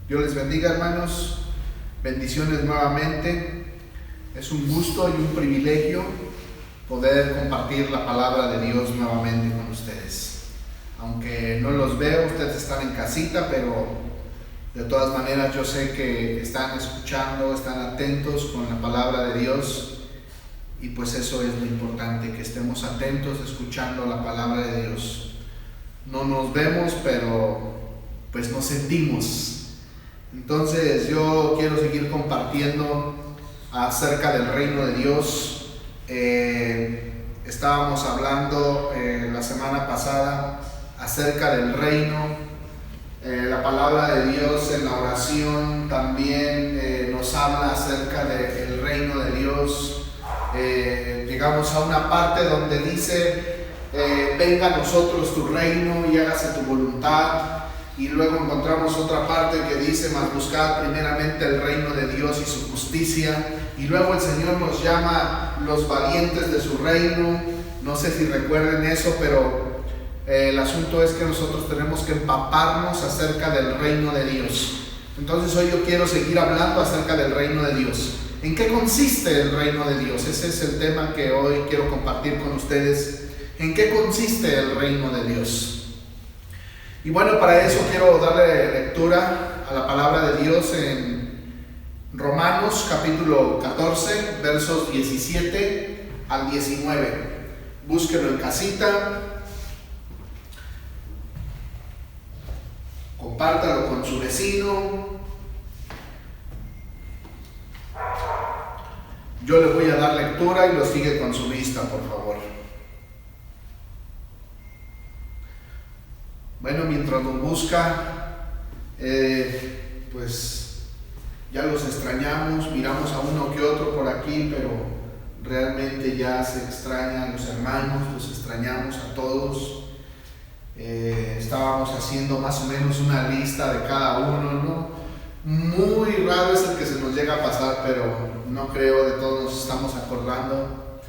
Dios les bendiga, hermanos. Bendiciones nuevamente. Es un gusto y un privilegio poder compartir la palabra de Dios nuevamente con ustedes. Aunque no los veo, ustedes están en casita, pero de todas maneras yo sé que están escuchando, están atentos con la palabra de Dios. Y pues eso es lo importante, que estemos atentos escuchando la palabra de Dios. No nos vemos, pero pues nos sentimos. Entonces yo quiero seguir compartiendo acerca del reino de Dios. Estábamos hablando la semana pasada acerca del reino. La palabra de Dios en la oración también nos habla acerca del reino de Dios. Llegamos a una parte donde dice, venga a nosotros tu reino y hágase tu voluntad. Y luego encontramos otra parte que dice, mas buscad primeramente el reino de Dios y su justicia. Y luego el Señor nos llama los valientes de su reino. No sé si recuerden eso, pero el asunto es que nosotros tenemos que empaparnos acerca del reino de Dios. Entonces hoy yo quiero seguir hablando acerca del reino de Dios. ¿En qué consiste el reino de Dios? Ese es el tema que hoy quiero compartir con ustedes. ¿En qué consiste el reino de Dios? Y bueno, para eso quiero darle lectura a la palabra de Dios en Romanos capítulo 14, versos 17 al 19. Búsquenlo en casita, compártalo con su vecino. Yo le voy a dar lectura y lo sigue con su vista, por favor. Bueno, mientras lo busca, pues ya los extrañamos, miramos a uno que otro por aquí, pero realmente ya se extrañan los hermanos, los extrañamos a todos. Estábamos haciendo más o menos una lista de cada uno, ¿no? Muy raro es el que se nos llega a pasar, pero no creo, de todos nos estamos acordando.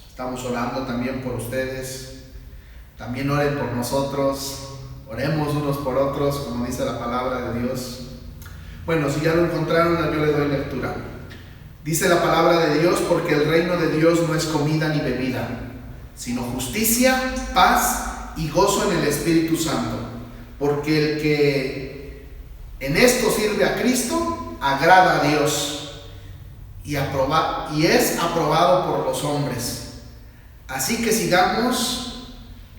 Estamos orando también por ustedes. También oren por nosotros, oremos unos por otros, como dice la palabra de Dios. Bueno, si ya lo encontraron, yo les doy lectura. Dice la palabra de Dios, porque el reino de Dios no es comida ni bebida, sino justicia, paz y gozo en el Espíritu Santo. Porque el que en esto sirve a Cristo, agrada a Dios y es aprobado por los hombres. Así que sigamos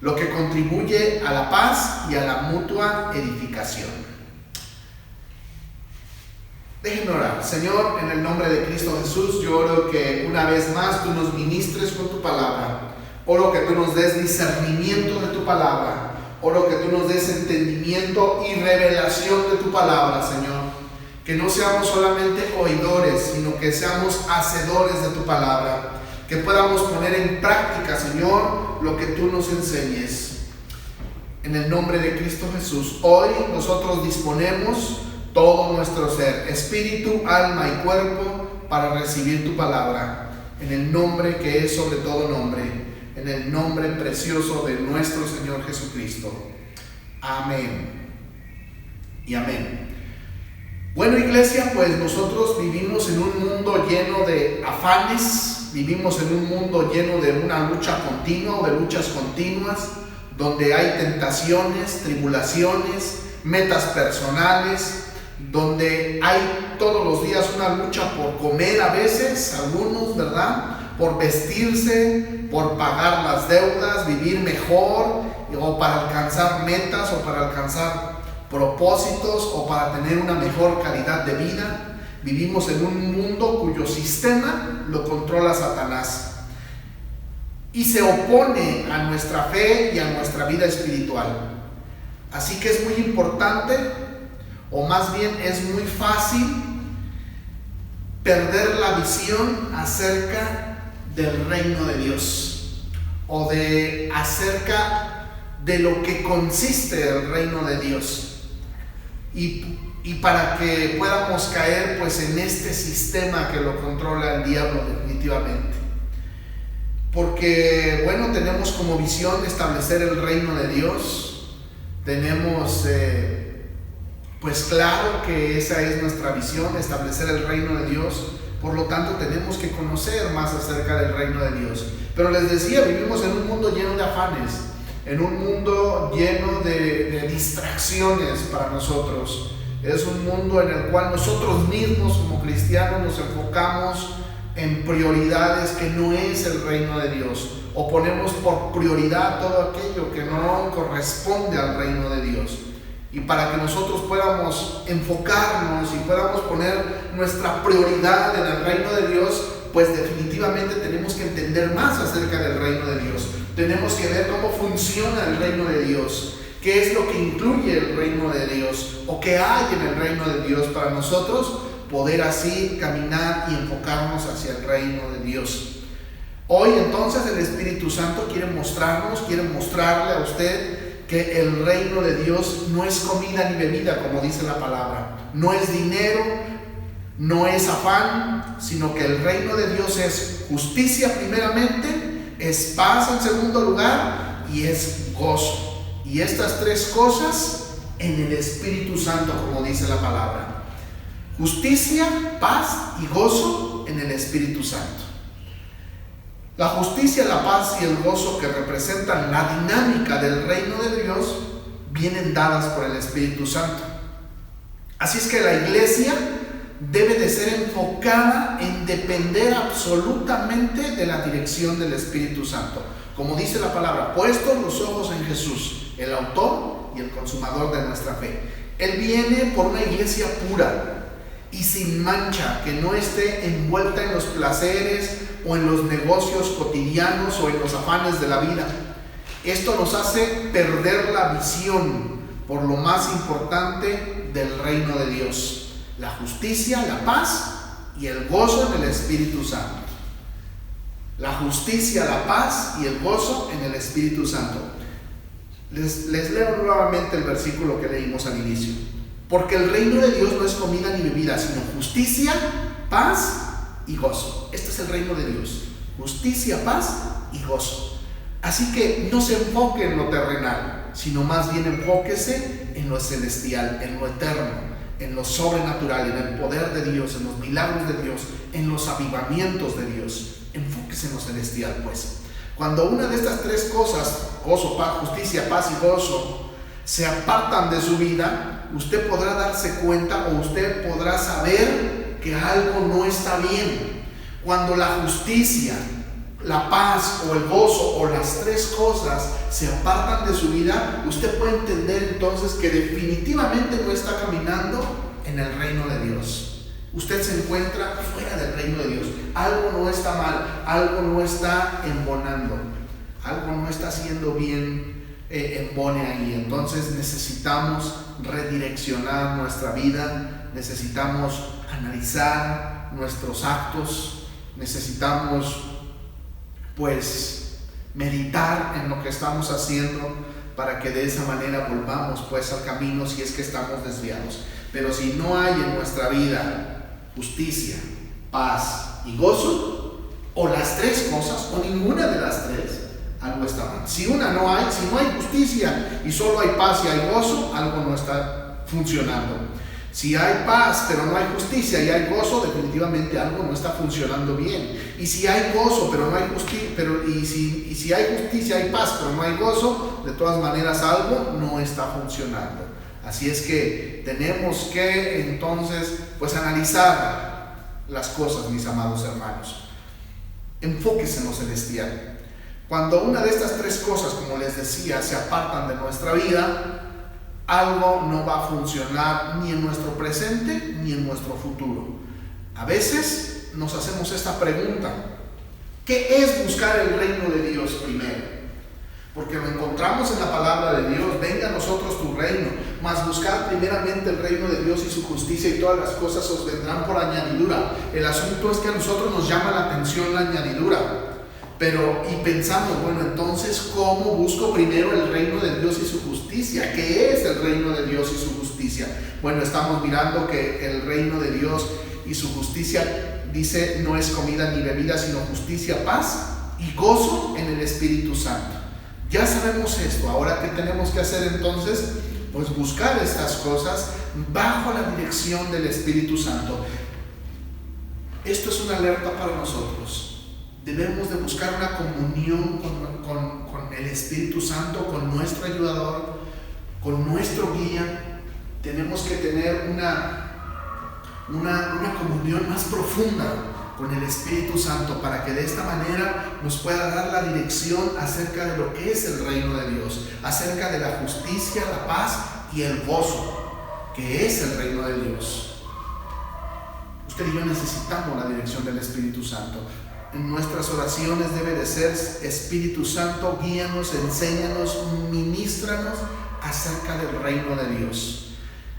lo que contribuye a la paz y a la mutua edificación. Déjenme orar. Señor, en el nombre de Cristo Jesús, yo oro que una vez más tú nos ministres con tu palabra. Oro que tú nos des discernimiento de tu palabra. Oro que tú nos des entendimiento y revelación de tu palabra, Señor. Que no seamos solamente oidores, sino que seamos hacedores de tu palabra. Que podamos poner en práctica, Señor, lo que tú nos enseñes. En el nombre de Cristo Jesús, hoy nosotros disponemos todo nuestro ser, espíritu, alma y cuerpo, para recibir tu palabra. En el nombre que es sobre todo nombre, en el nombre precioso de nuestro Señor Jesucristo. Amén y amén. Bueno, iglesia, pues nosotros vivimos en un mundo lleno de afanes. Vivimos en un mundo lleno de una lucha continua o de luchas continuas, donde hay tentaciones, tribulaciones, metas personales, donde hay todos los días una lucha por comer a veces, algunos, ¿verdad? Por vestirse, por pagar las deudas, vivir mejor, o para alcanzar metas, o para alcanzar propósitos, o para tener una mejor calidad de vida. Vivimos en un mundo cuyo sistema lo controla Satanás y se opone a nuestra fe y a nuestra vida espiritual. Así que es muy importante, o más bien es muy fácil, perder la visión acerca del reino de Dios o acerca de lo que consiste el reino de Dios. Y para que podamos caer pues en este sistema que lo controla el diablo definitivamente. Porque bueno, tenemos como visión establecer el reino de Dios. Tenemos Pues claro que esa es nuestra visión, establecer el reino de Dios. Por lo tanto, tenemos que conocer más acerca del reino de Dios. Pero les decía, vivimos en un mundo lleno de afanes, en un mundo lleno de distracciones para nosotros. Es un mundo en el cual nosotros mismos como cristianos nos enfocamos en prioridades que no es el reino de Dios, o ponemos por prioridad todo aquello que no corresponde al reino de Dios. Y para que nosotros podamos enfocarnos y podamos poner nuestra prioridad en el reino de Dios, pues definitivamente tenemos que entender más acerca del reino de Dios. Tenemos que ver cómo funciona el reino de Dios, qué es lo que incluye el reino de Dios o qué hay en el reino de Dios para nosotros poder así caminar y enfocarnos hacia el reino de Dios. Hoy entonces el Espíritu Santo quiere mostrarle a usted que el reino de Dios no es comida ni bebida, como dice la palabra. No es dinero, no es afán, sino que el reino de Dios es justicia primeramente, es paz en segundo lugar y es gozo. Y estas tres cosas en el Espíritu Santo, como dice la palabra. Justicia, paz y gozo en el Espíritu Santo. La justicia, la paz y el gozo que representan la dinámica del reino de Dios vienen dadas por el Espíritu Santo. Así es que la iglesia debe de ser enfocada en depender absolutamente de la dirección del Espíritu Santo. Como dice la palabra, puestos los ojos en Jesús, el autor y el consumador de nuestra fe. Él viene por una iglesia pura y sin mancha, que no esté envuelta en los placeres o en los negocios cotidianos o en los afanes de la vida. Esto nos hace perder la visión por lo más importante del reino de Dios: la justicia, la paz y el gozo en el Espíritu Santo. La justicia, la paz y el gozo en el Espíritu Santo. Les leo nuevamente el versículo que leímos al inicio. Porque el reino de Dios no es comida ni bebida, sino justicia, paz y gozo. Este es el reino de Dios: justicia, paz y gozo. Así que no se enfoque en lo terrenal, sino más bien enfóquese en lo celestial, en lo eterno, en lo sobrenatural, en el poder de Dios, en los milagros de Dios, en los avivamientos de Dios. Enfóquese en lo celestial, pues. Cuando una de estas tres cosas, gozo, paz, justicia, paz y gozo, se apartan de su vida, usted podrá darse cuenta o usted podrá saber que algo no está bien. Cuando la justicia, la paz o el gozo o las tres cosas se apartan de su vida, usted puede entender entonces que definitivamente no está caminando en el reino de Dios. Usted se encuentra fuera del reino de Dios. Algo no está mal, algo no está embonando, algo no está haciendo bien embone ahí. Entonces necesitamos redireccionar nuestra vida, necesitamos analizar nuestros actos, necesitamos pues meditar en lo que estamos haciendo para que de esa manera volvamos pues al camino si es que estamos desviados. Pero si no hay en nuestra vida justicia, paz y gozo, o las tres cosas o ninguna de las tres, algo está mal. Si no hay justicia y solo hay paz y hay gozo, algo no está funcionando. Si hay paz pero no hay justicia y hay gozo, definitivamente algo no está funcionando bien. Y si hay gozo pero no hay justicia, y si hay justicia, hay paz pero no hay gozo, de todas maneras algo no está funcionando. Así es que tenemos que entonces pues analizar las cosas, mis amados hermanos. Enfóquese en lo celestial. Cuando una de estas tres cosas, como les decía, se apartan de nuestra vida, algo no va a funcionar ni en nuestro presente ni en nuestro futuro. A veces nos hacemos esta pregunta: ¿qué es buscar el reino de Dios primero? Porque lo encontramos en la palabra de Dios: venga a nosotros tu reino, mas buscar primeramente el reino de Dios y su justicia, y todas las cosas os vendrán por añadidura. El asunto es que a nosotros nos llama la atención la añadidura. Y pensamos, bueno, entonces, ¿cómo busco primero el reino de Dios y su justicia? ¿Qué es el reino de Dios y su justicia? Bueno, estamos mirando que el reino de Dios y su justicia, dice, no es comida ni bebida, sino justicia, paz y gozo en el Espíritu Santo. Ya sabemos esto. Ahora, ¿qué tenemos que hacer entonces? pues buscar estas cosas bajo la dirección del Espíritu Santo. Esto es una alerta para nosotros. Debemos de buscar una comunión con el Espíritu Santo, con nuestro ayudador, con nuestro guía. Tenemos que tener una comunión más profunda con el Espíritu Santo, para que de esta manera nos pueda dar la dirección acerca de lo que es el reino de Dios, acerca de la justicia, la paz y el gozo que es el reino de Dios. Usted y yo necesitamos la dirección del Espíritu Santo. En nuestras oraciones debe de ser: Espíritu Santo, guíanos, enséñanos, ministranos acerca del reino de Dios.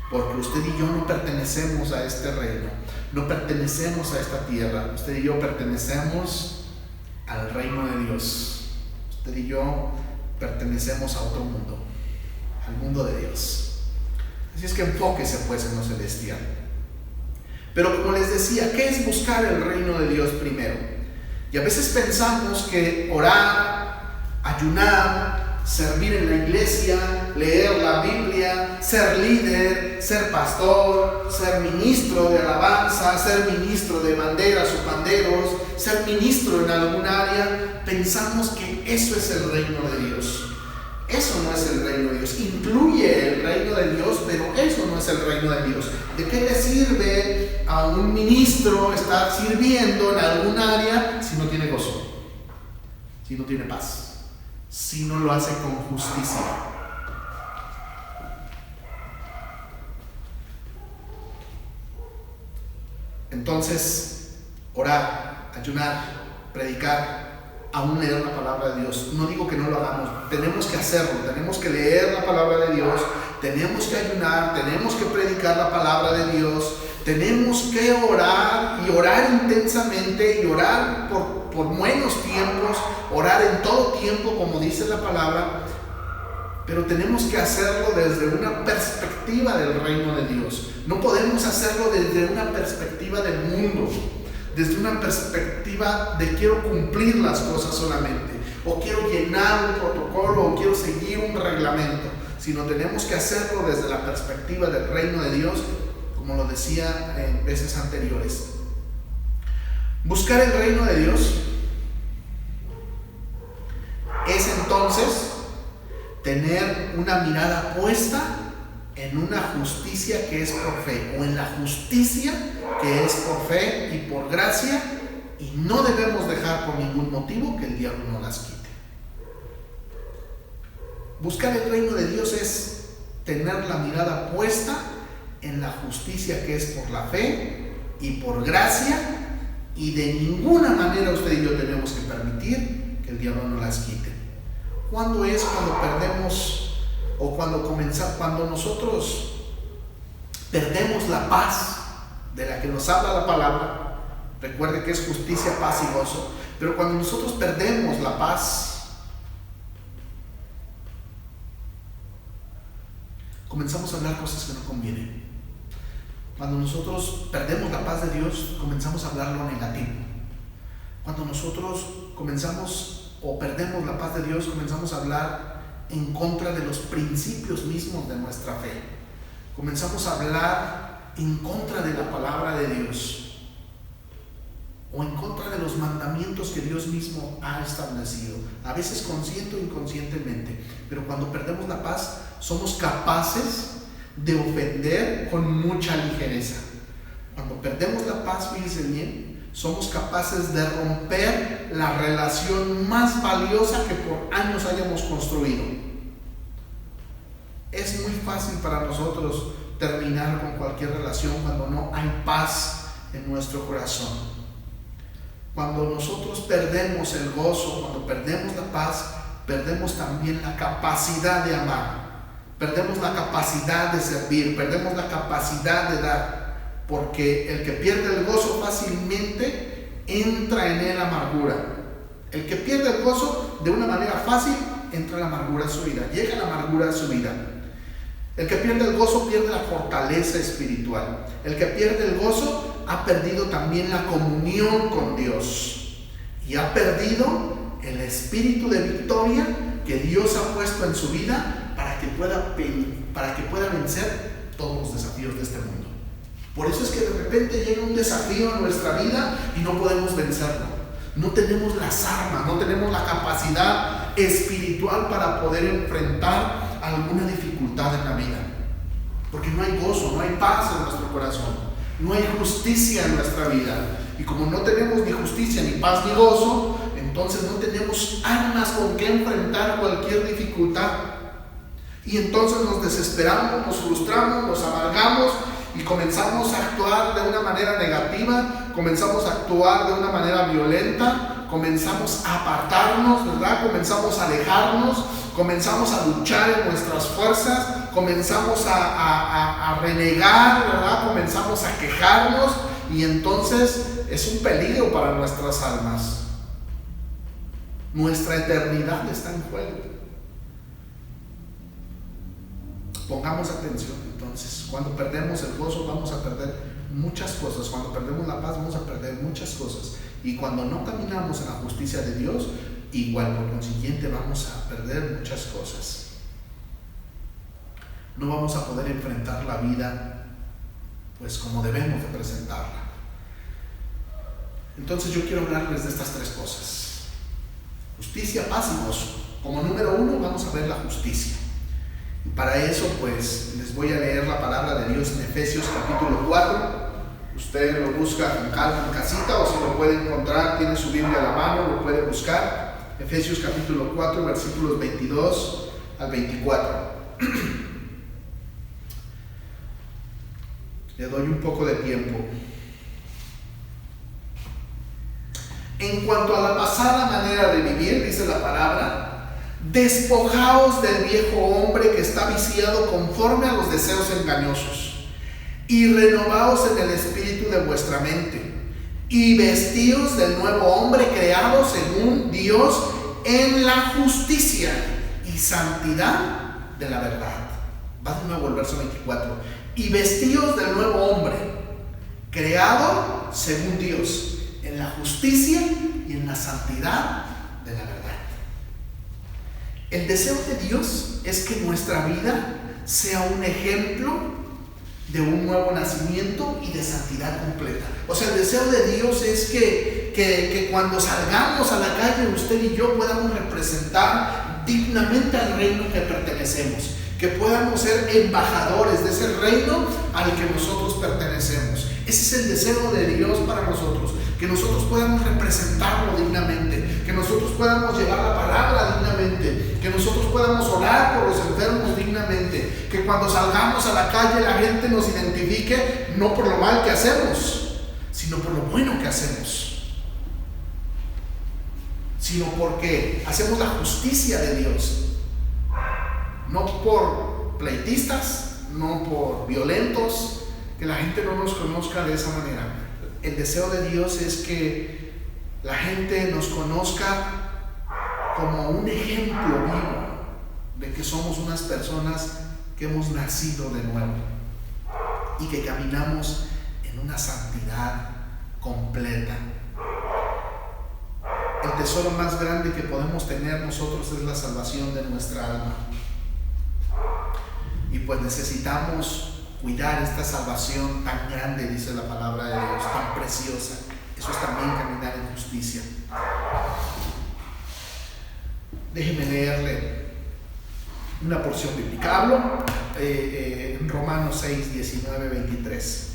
Porque usted y yo no pertenecemos a este reino, no pertenecemos a esta tierra. Usted y yo pertenecemos al reino de Dios. Usted y yo pertenecemos a otro mundo, al mundo de Dios. Así es que enfóquese pues en lo celestial. Pero como les decía, ¿qué es buscar el reino de Dios primero? Y a veces pensamos que orar, ayunar, servir en la iglesia, leer la Biblia, ser líder, ser pastor, ser ministro de alabanza, ser ministro de banderas o panderos, ser ministro en algún área, pensamos que eso es el reino de Dios. Eso no es el reino de Dios. Incluye el reino de Dios, pero eso no es el reino de Dios. ¿De qué le sirve a un ministro estar sirviendo en algún área si no tiene gozo, si no tiene paz, si no lo hace con justicia? Entonces, orar, ayunar, predicar, aún leer la palabra de Dios. No digo que no lo hagamos, tenemos que hacerlo, tenemos que leer la palabra de Dios, tenemos que ayunar, tenemos que predicar la palabra de Dios, tenemos que orar y orar intensamente y orar por buenos tiempos, orar en todo tiempo, como dice la palabra, pero tenemos que hacerlo desde una perspectiva del reino de Dios. No podemos hacerlo desde una perspectiva del mundo, desde una perspectiva de quiero cumplir las cosas solamente, o quiero llenar un protocolo, o quiero seguir un reglamento, sino tenemos que hacerlo desde la perspectiva del reino de Dios, como lo decía en veces anteriores. Buscar el reino de Dios es entonces tener una mirada puesta en una justicia que es por fe, o en la justicia que es por fe y por gracia, y no debemos dejar por ningún motivo que el diablo nos las quite. Buscar el reino de Dios es tener la mirada puesta en la justicia que es por la fe y por gracia, y de ninguna manera usted y yo tenemos que permitir que el diablo nos las quite. ¿Cuándo es cuando perdemos o cuando nosotros perdemos la paz de la que nos habla la palabra? Recuerde que es justicia, paz y gozo. Pero cuando nosotros perdemos la paz, comenzamos a hablar cosas que no convienen. Cuando nosotros perdemos la paz de Dios, comenzamos a hablar lo negativo. Cuando nosotros perdemos la paz de Dios, comenzamos a hablar en contra de los principios mismos de nuestra fe. Comenzamos a hablar en contra de la palabra de Dios, o en contra de los mandamientos que Dios mismo ha establecido, a veces consciente o inconscientemente. Pero cuando perdemos la paz, somos capaces de ofender con mucha ligereza. Cuando perdemos la paz, fíjense bien, somos capaces de romper la relación más valiosa que por años hayamos construido. Es muy fácil para nosotros terminar con cualquier relación cuando no hay paz en nuestro corazón. Cuando nosotros perdemos el gozo, cuando perdemos la paz, perdemos también la capacidad de amar, perdemos la capacidad de servir, perdemos la capacidad de dar. Porque el que pierde el gozo fácilmente entra en él amargura. El que pierde el gozo de una manera fácil entra la amargura a su vida, llega la amargura a su vida. El que pierde el gozo pierde la fortaleza espiritual. El que pierde el gozo ha perdido también la comunión con Dios y ha perdido el espíritu de victoria que Dios ha puesto en su vida para que pueda vencer todos los desafíos de este mundo. Por eso es que de repente llega un desafío en nuestra vida y no podemos vencerlo. No tenemos las armas, no tenemos la capacidad espiritual para poder enfrentar alguna dificultad en la vida. Porque no hay gozo, no hay paz en nuestro corazón, no hay justicia en nuestra vida. Y como no tenemos ni justicia, ni paz, ni gozo, entonces no tenemos armas con que enfrentar cualquier dificultad. Y entonces nos desesperamos, nos frustramos, nos amargamos y comenzamos a actuar de una manera negativa, comenzamos a actuar de una manera violenta, comenzamos a apartarnos, ¿verdad? Comenzamos a alejarnos, comenzamos a luchar en nuestras fuerzas, comenzamos a renegar, ¿verdad? Comenzamos a quejarnos y entonces es un peligro para nuestras almas. Nuestra eternidad está en juego. Pongamos atención entonces. Cuando perdemos el gozo vamos a perder muchas cosas. Cuando perdemos la paz vamos a perder muchas cosas. Y cuando no caminamos en la justicia de Dios, igual por consiguiente vamos a perder muchas cosas. No vamos a poder enfrentar la vida pues como debemos de presentarla. Entonces yo quiero hablarles de estas tres cosas: justicia, paz y gozo. Como número uno vamos a ver la justicia. Y para eso pues les voy a leer la palabra de Dios en Efesios capítulo 4. Usted lo busca con calma en casita, o si lo puede encontrar, tiene su Biblia a la mano, lo puede buscar. Efesios capítulo 4, versículos 22 al 24. Le doy un poco de tiempo. En cuanto a la pasada manera de vivir, dice la palabra: despojaos del viejo hombre que está viciado conforme a los deseos engañosos, y renovaos en el espíritu de vuestra mente, y vestíos del nuevo hombre creado según Dios en la justicia y santidad de la verdad. Va de nuevo el verso 24. Y vestíos del nuevo hombre creado según Dios en la justicia y en la santidad de la verdad. El deseo de Dios es que nuestra vida sea un ejemplo de un nuevo nacimiento y de santidad completa. O sea, el deseo de Dios es que cuando salgamos a la calle, usted y yo podamos representar dignamente al reino que pertenecemos, que podamos ser embajadores de ese reino al que nosotros pertenecemos. Ese es el deseo de Dios para nosotros, que nosotros podamos representarlo dignamente, que nosotros podamos llevar la palabra dignamente, que nosotros podamos orar por los enfermos dignamente, que cuando salgamos a la calle la gente nos identifique no por lo mal que hacemos, sino por lo bueno que hacemos, sino porque hacemos la justicia de Dios, no por pleitistas, no por violentos, que la gente no nos conozca de esa manera. El deseo de Dios es que la gente nos conozca como un ejemplo vivo de que somos unas personas que hemos nacido de nuevo y que caminamos en una santidad completa. El tesoro más grande que podemos tener nosotros es la salvación de nuestra alma. Y pues necesitamos cuidar esta salvación tan grande, dice la palabra de Dios, tan preciosa. Eso es también caminar en justicia. Déjeme leerle una porción bíblica. Hablo en Romanos 6, 19, 23.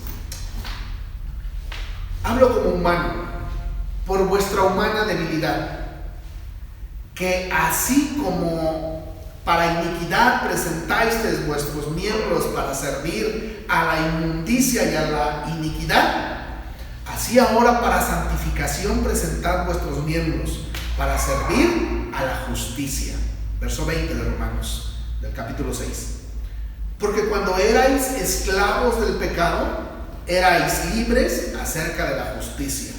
Hablo como humano, por vuestra humana debilidad, que así como para iniquidad presentáis vuestros miembros para servir a la inmundicia y a la iniquidad, así ahora para santificación presentad vuestros miembros para servir a la justicia. Verso 20 de Romanos, del capítulo 6. Porque cuando erais esclavos del pecado, erais libres acerca de la justicia.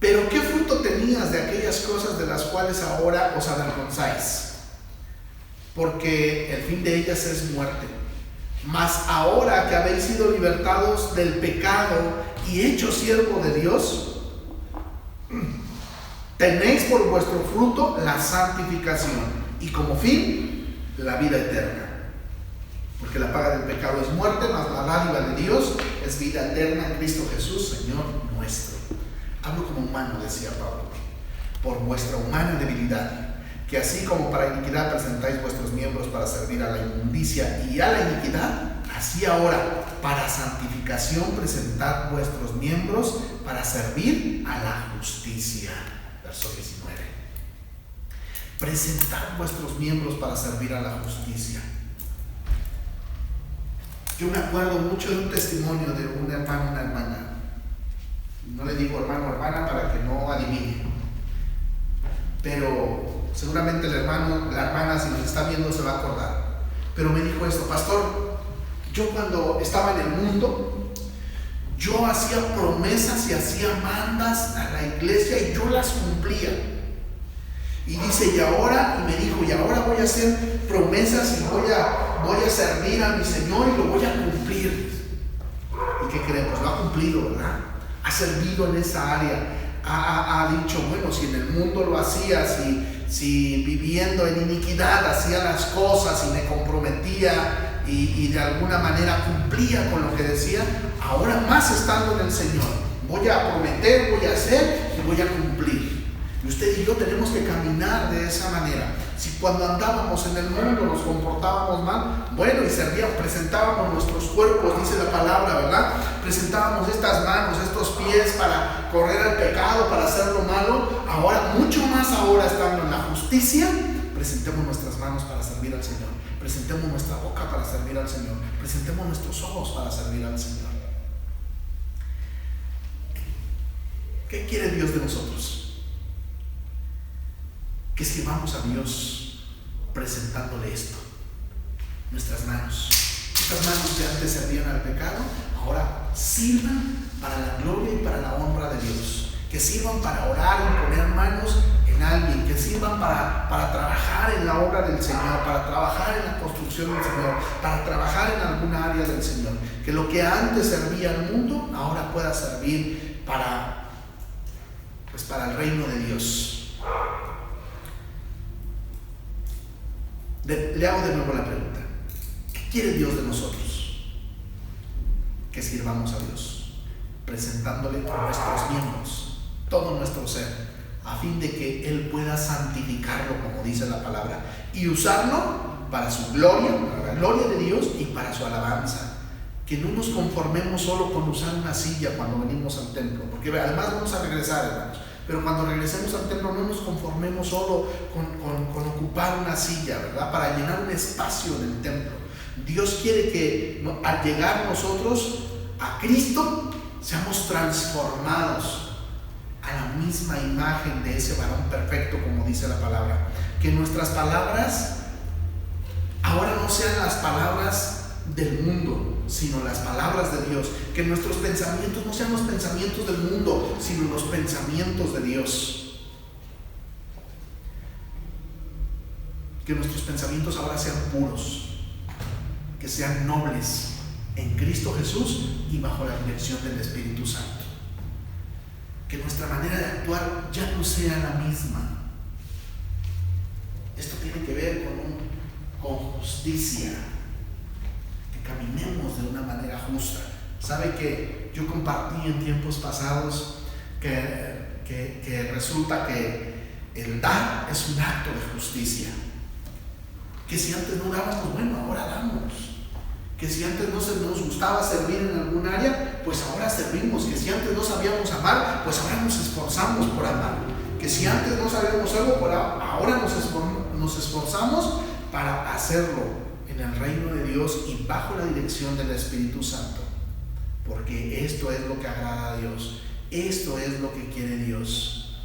Pero ¿qué fruto tenías de aquellas cosas de las cuales ahora os avergonzáis? Porque el fin de ellas es muerte. Mas ahora que habéis sido libertados del pecado y hechos siervo de Dios, tenéis por vuestro fruto la santificación y como fin la vida eterna. Porque la paga del pecado es muerte, mas la dádiva de Dios es vida eterna en Cristo Jesús, Señor nuestro. Hablo como humano, decía Pablo, por vuestra humana debilidad, que así como para iniquidad presentáis vuestros miembros para servir a la inmundicia y a la iniquidad, así ahora para santificación presentad vuestros miembros para servir a la justicia. Verso 19. Presentad vuestros miembros para servir a la justicia. Yo me acuerdo mucho de un testimonio de un hermano, una hermana. No le digo hermano o hermana para que no adivine. Pero seguramente el hermano, la hermana, si nos está viendo, se va a acordar. Pero me dijo esto: pastor, yo cuando estaba en el mundo, yo hacía promesas y hacía mandas a la iglesia y yo las cumplía. Y dice, y ahora voy a hacer promesas y voy a servir a mi Señor y lo voy a cumplir. ¿Y qué creemos? Lo ha cumplido, ¿verdad? Ha servido en esa área. Ha dicho, bueno, si en el mundo lo hacía, si viviendo en iniquidad hacía las cosas y me comprometía y de alguna manera cumplía con lo que decía, ahora más estando en el Señor, voy a prometer, voy a hacer y voy a cumplir. Y usted y yo tenemos que caminar de esa manera. Si cuando andábamos en el mundo nos comportábamos mal, bueno, y servíamos, presentábamos nuestros cuerpos, dice la palabra, ¿verdad? Presentábamos estas manos, estos pies para correr al pecado, para hacer lo malo. Ahora, mucho más ahora, estando en la justicia, presentemos nuestras manos para servir al Señor. Presentemos nuestra boca para servir al Señor. Presentemos nuestros ojos para servir al Señor. ¿Qué quiere Dios de nosotros? Que sirvamos a Dios presentándole esto, nuestras manos. Estas manos que antes servían al pecado, ahora sirvan para la gloria y para la honra de Dios. Que sirvan para orar y poner manos en alguien, que sirvan para trabajar en la obra del Señor, para trabajar en la construcción del Señor, para trabajar en alguna área del Señor. Que lo que antes servía al mundo, ahora pueda servir para el reino de Dios. Le hago de nuevo la pregunta: ¿qué quiere Dios de nosotros? Que sirvamos a Dios, presentándole nuestros miembros, todo nuestro ser, a fin de que Él pueda santificarlo, como dice la palabra, y usarlo para su gloria, para la gloria de Dios y para su alabanza. Que no nos conformemos solo con usar una silla cuando venimos al templo, porque además vamos a regresar, hermanos. Pero cuando regresemos al templo no nos conformemos solo con ocupar una silla, ¿verdad? Para llenar un espacio en el templo. Dios quiere que al llegar nosotros a Cristo seamos transformados a la misma imagen de ese varón perfecto, como dice la palabra. Que nuestras palabras ahora no sean las palabras del mundo, sino las palabras de Dios. Que nuestros pensamientos no sean los pensamientos del mundo, sino los pensamientos de Dios. Que nuestros pensamientos ahora sean puros, que sean nobles en Cristo Jesús y bajo la dirección del Espíritu Santo. Que nuestra manera de actuar ya no sea la misma. Esto tiene que ver con justicia. Caminemos de una manera justa. Sabe que yo compartí en tiempos pasados que resulta que el dar es un acto de justicia. Que si antes no dábamos, bueno, ahora damos. Que si antes no nos gustaba servir en algún área, pues ahora servimos. Que si antes no sabíamos amar, pues ahora nos esforzamos por amar. Que si antes no sabíamos algo, pues ahora nos esforzamos para hacerlo en el reino de Dios y bajo la dirección del Espíritu Santo, porque esto es lo que agrada a Dios, esto es lo que quiere Dios.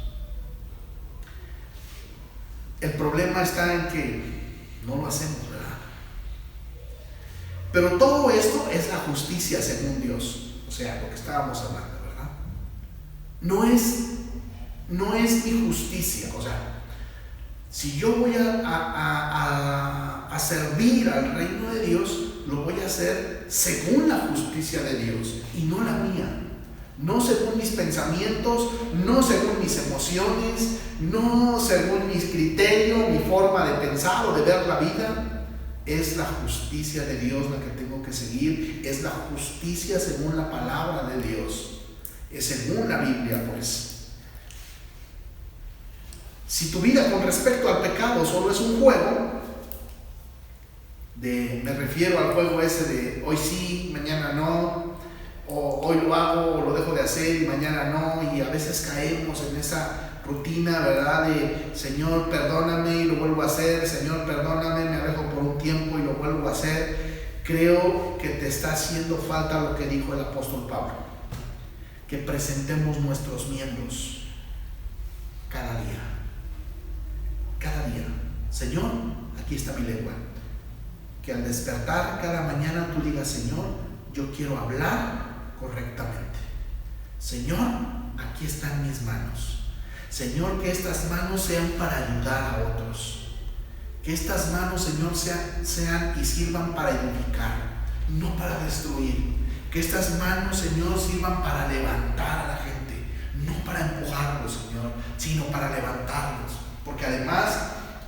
El problema está en que no lo hacemos, ¿verdad? Pero todo esto es la justicia según Dios, o sea, lo que estábamos hablando, ¿verdad? No es mi justicia, o sea, si yo voy a servir al reino de Dios, lo voy a hacer según la justicia de Dios y no la mía. No según mis pensamientos, no según mis emociones, no según mis criterios, mi forma de pensar o de ver la vida. es la justicia de Dios la que tengo que seguir, es la justicia según la palabra de Dios, es según la Biblia, pues. Si tu vida con respecto al pecado solo es un juego, me refiero al juego ese de hoy sí, mañana no, o hoy lo hago o lo dejo de hacer y mañana no, y a veces caemos en esa rutina, ¿verdad? De Señor, perdóname y lo vuelvo a hacer, Señor, perdóname, me alejo por un tiempo y lo vuelvo a hacer. Creo que te está haciendo falta lo que dijo el apóstol Pablo, que presentemos nuestros miembros cada día. Cada día, Señor, aquí está mi lengua. Que al despertar cada mañana tú digas, Señor, yo quiero hablar correctamente. Señor, aquí están mis manos. Señor, que estas manos sean para ayudar a otros. Que estas manos, Señor, sean y sirvan para edificar, no para destruir. Que estas manos, Señor, sirvan para levantar a la gente, no para empujarlos, Señor, sino para levantarlos. Porque además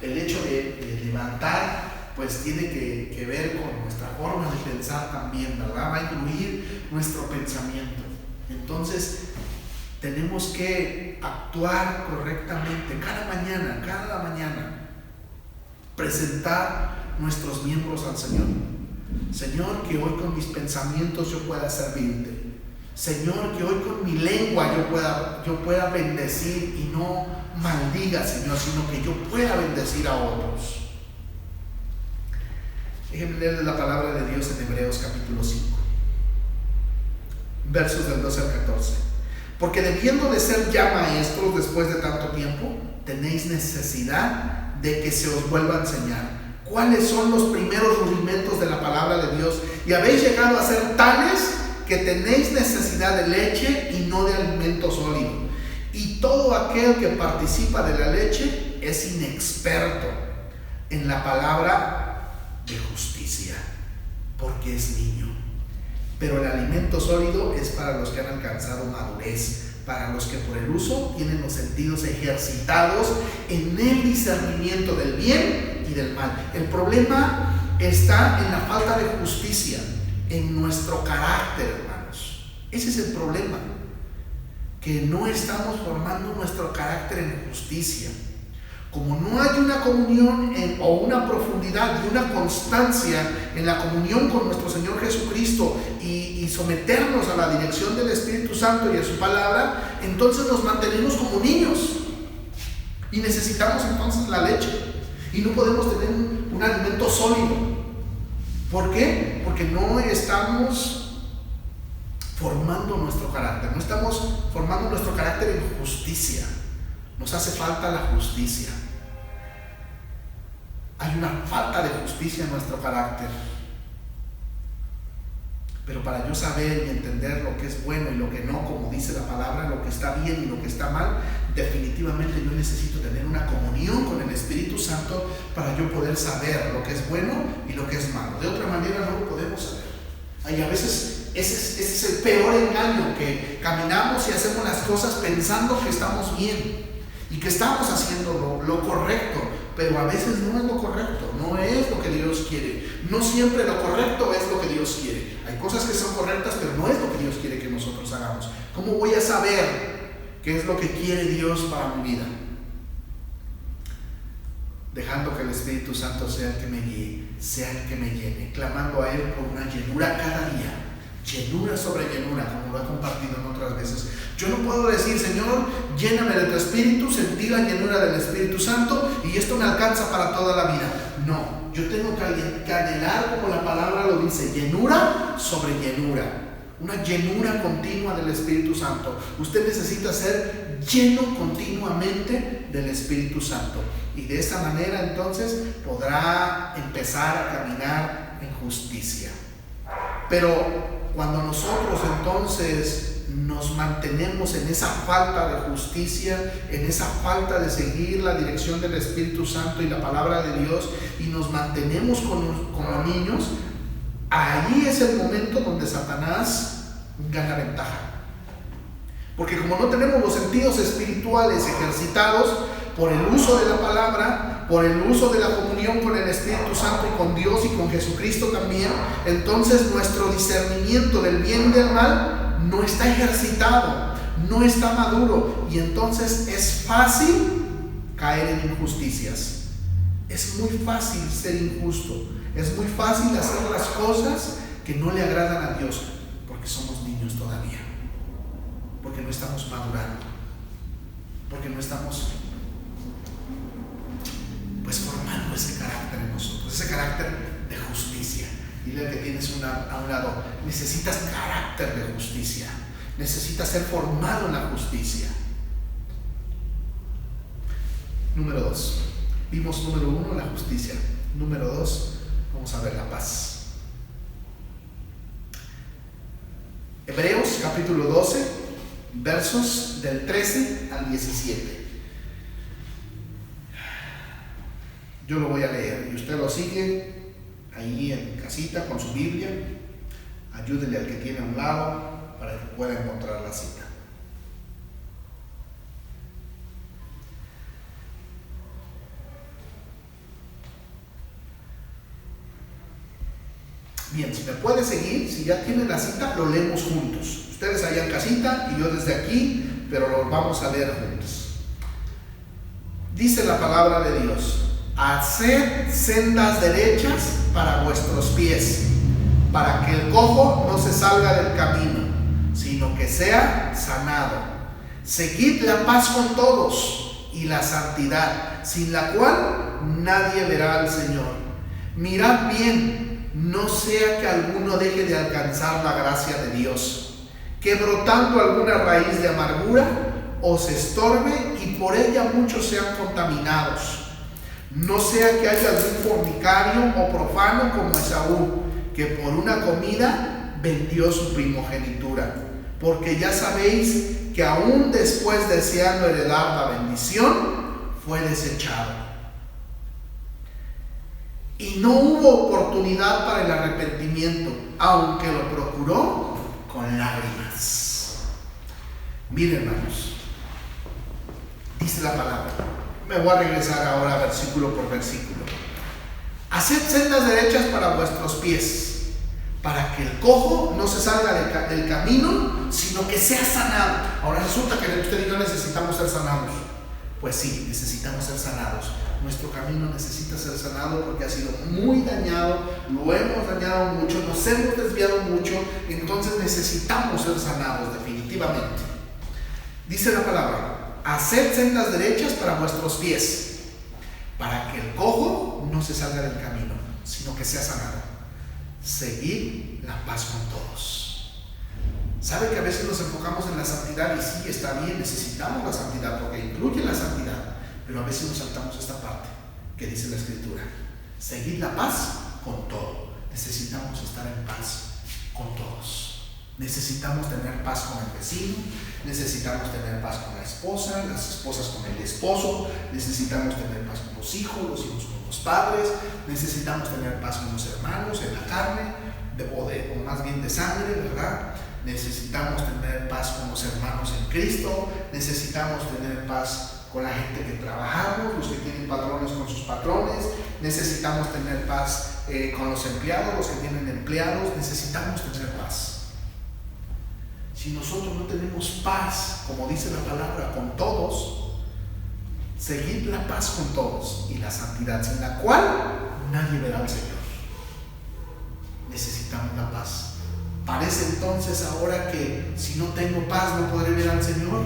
el hecho de levantar pues tiene que ver con nuestra forma de pensar también, ¿verdad? Va a incluir nuestro pensamiento. Entonces tenemos que actuar correctamente cada mañana, presentar nuestros miembros al Señor. Señor, que hoy con mis pensamientos yo pueda servirte. Señor, que hoy con mi lengua yo pueda bendecir y no maldiga, Señor, sino que yo pueda bendecir a otros. Déjenme leerles la palabra de Dios en Hebreos capítulo 5, versos del 12 al 14. Porque debiendo de ser ya maestros después de tanto tiempo, tenéis necesidad de que se os vuelva a enseñar cuáles son los primeros rudimentos de la palabra de Dios, y habéis llegado a ser tales que tenéis necesidad de leche y no de alimento sólido. Y todo aquel que participa de la leche es inexperto en la palabra de justicia, porque es niño. Pero el alimento sólido es para los que han alcanzado madurez, para los que por el uso tienen los sentidos ejercitados en el discernimiento del bien y del mal. El problema está en la falta de justicia, en nuestro carácter, hermanos. Ese es el problema, que no estamos formando nuestro carácter en justicia. Como no hay una comunión o una profundidad y una constancia en la comunión con nuestro Señor Jesucristo y someternos a la dirección del Espíritu Santo y a su palabra, entonces nos mantenemos como niños y necesitamos entonces la leche y no podemos tener un alimento sólido. ¿Por qué? Porque no estamos formando nuestro carácter, no estamos formando nuestro carácter en justicia. Nos hace falta la justicia. Hay una falta de justicia en nuestro carácter. Pero para yo saber y entender lo que es bueno y lo que no, como dice la palabra, lo que está bien y lo que está mal, definitivamente yo necesito tener una comunión con el Espíritu Santo para yo poder saber lo que es bueno y lo que es malo. De otra manera no lo podemos saber. Y a veces ese es el peor engaño, que caminamos y hacemos las cosas pensando que estamos bien y que estamos haciendo lo correcto, pero a veces no es lo correcto, no es lo que Dios quiere. No siempre lo correcto es lo que Dios quiere. Hay cosas que son correctas, pero no es lo que Dios quiere que nosotros hagamos. ¿Cómo voy a saber qué es lo que quiere Dios para mi vida? Dejando que el Espíritu Santo sea el que me guíe, sea el que me llene, clamando a Él por una llenura cada día. Llenura sobre llenura, como lo he compartido en otras veces. Yo no puedo decir, Señor, lléname de tu Espíritu, sentí la llenura del Espíritu Santo y esto me alcanza para toda la vida. No, yo tengo que anhelar, como la palabra lo dice, llenura sobre llenura. Una llenura continua del Espíritu Santo. Usted necesita ser lleno continuamente del Espíritu Santo. Y de esta manera entonces podrá empezar a caminar en justicia. Pero cuando nosotros entonces nos mantenemos en esa falta de justicia, en esa falta de seguir la dirección del Espíritu Santo y la palabra de Dios, y nos mantenemos como niños, ahí es el momento donde Satanás gana ventaja. Porque como no tenemos los sentidos espirituales ejercitados, por el uso de la palabra, por el uso de la comunión con el Espíritu Santo y con Dios y con Jesucristo también, entonces nuestro discernimiento del bien y del mal no está ejercitado, no está maduro, y entonces es fácil caer en injusticias. Es muy fácil ser injusto, es muy fácil hacer las cosas que no le agradan a Dios, porque somos niños todavía, porque no estamos madurando, porque no estamos pues formando ese carácter en nosotros, ese carácter de justicia. Dile al que tienes a un lado, necesitas carácter de justicia, necesitas ser formado en la justicia. Número 2, vimos número 1 la justicia, número 2 vamos a ver la paz. Hebreos capítulo 12, versos del 13 al 17. Yo lo voy a leer y usted lo sigue ahí en casita con su Biblia. Ayúdele al que tiene a un lado para que pueda encontrar la cita. Bien, si me puede seguir, si ya tiene la cita, lo leemos juntos. Ustedes allá en casita y yo desde aquí, pero lo vamos a leer juntos. Dice la palabra de Dios: haced sendas derechas para vuestros pies, para que el cojo no se salga del camino, sino que sea sanado. Seguid la paz con todos y la santidad, sin la cual nadie verá al Señor. Mirad bien, no sea que alguno deje de alcanzar la gracia de Dios, que brotando alguna raíz de amargura os estorbe y por ella muchos sean contaminados. No sea que haya algún fornicario o profano como Esaú, que por una comida vendió su primogenitura. Porque ya sabéis que aún después deseando heredar la bendición, fue desechado. Y no hubo oportunidad para el arrepentimiento, aunque lo procuró con lágrimas. Miren, hermanos, dice la palabra. Me voy a regresar ahora versículo por versículo. Haced sendas derechas para vuestros pies, para que el cojo no se salga del camino, sino que sea sanado. Ahora resulta que usted y yo necesitamos ser sanados. Pues sí, necesitamos ser sanados. Nuestro camino necesita ser sanado porque ha sido muy dañado, lo hemos dañado mucho, nos hemos desviado mucho, entonces necesitamos ser sanados definitivamente. Dice la palabra: haced sendas derechas para vuestros pies, para que el cojo no se salga del camino, sino que sea sanado. Seguid la paz con todos. ¿Sabe que a veces nos enfocamos en la santidad? Y sí, está bien, necesitamos la santidad porque incluye la santidad, pero a veces nos saltamos esta parte que dice la Escritura: seguid la paz con todo. Necesitamos estar en paz con todos. Necesitamos tener paz con el vecino, necesitamos tener paz con la esposa, las esposas con el esposo, necesitamos tener paz con los hijos con los padres, necesitamos tener paz con los hermanos en la carne, o más bien de sangre, ¿verdad? Necesitamos tener paz con los hermanos en Cristo, necesitamos tener paz con la gente que trabajamos, los que tienen patrones con sus patrones, necesitamos tener paz con los empleados, los que tienen empleados, necesitamos tener paz. Si nosotros no tenemos paz, como dice la palabra, con todos, seguid la paz con todos y la santidad, sin la cual nadie verá al Señor. Necesitamos la paz. Parece entonces ahora que si no tengo paz no podré ver al Señor.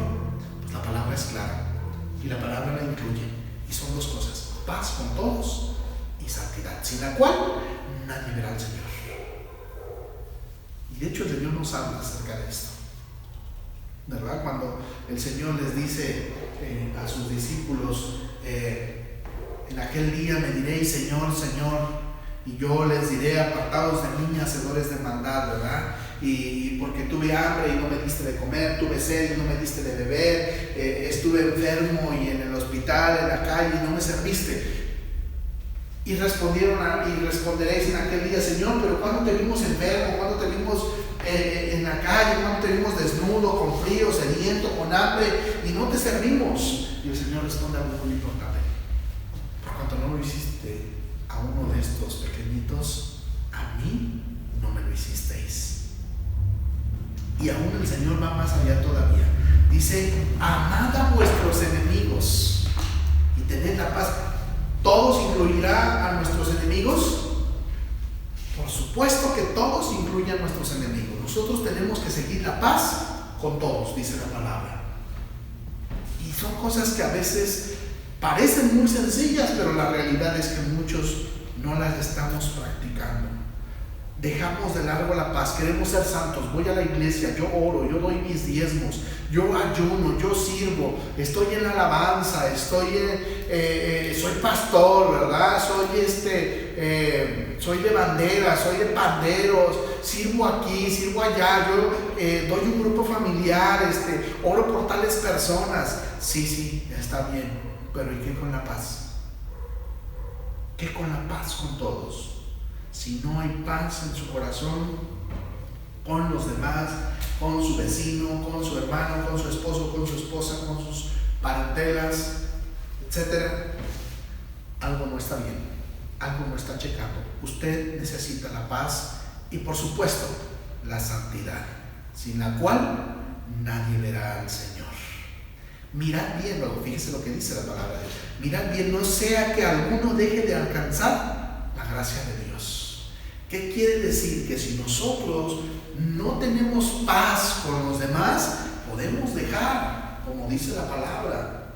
Pues la palabra es clara y la palabra la incluye, y son dos cosas: paz con todos y santidad, sin la cual nadie verá al Señor. Y de hecho el Señor nos habla acerca de esto, ¿verdad? Cuando el Señor les dice a sus discípulos, en aquel día me diréis: Señor, Señor, y yo les diré: apartados de mí, hacedores de maldad, ¿verdad? Y porque tuve hambre y no me diste de comer, tuve sed y no me diste de beber, estuve enfermo y en el hospital, en la calle y no me serviste. Y responderéis en aquel día: Señor, pero ¿cuándo te vimos enfermo? ¿Cuándo te vimos en la calle? ¿Cuándo te vimos desnudo, con frío, sediento, con hambre, y no te servimos? Y el Señor responde algo muy importante: por cuanto no lo hiciste a uno de estos pequeñitos, a mí no me lo hicisteis. Y aún el Señor va más allá todavía. Dice: amad a vuestros enemigos y tened la paz. ¿Todos incluirá a nuestros enemigos? Por supuesto que todos incluyen a nuestros enemigos. Nosotros tenemos que seguir la paz con todos, dice la palabra. Y son cosas que a veces parecen muy sencillas, pero la realidad es que muchos no las estamos practicando. Dejamos de largo la paz, queremos ser santos. Voy a la iglesia, yo oro, yo doy mis diezmos, yo ayuno, yo sirvo, estoy en la alabanza, soy pastor, ¿verdad? Soy de bandera, soy de panderos, sirvo aquí, sirvo allá, yo doy un grupo familiar, oro por tales personas. Sí, está bien, pero ¿y qué con la paz? ¿Qué con la paz con todos? Si no hay paz en su corazón, con los demás, con su vecino, con su hermano, con su esposo, con su esposa, con sus parentelas, etc., algo no está bien, algo no está checando. Usted necesita la paz y, por supuesto, la santidad, sin la cual nadie verá al Señor. Mirad bien, luego fíjese lo que dice la palabra de Dios. Mirad bien, no sea que alguno deje de alcanzar la gracia de Dios. ¿Qué quiere decir? Que si nosotros no tenemos paz con los demás, podemos dejar, como dice la palabra,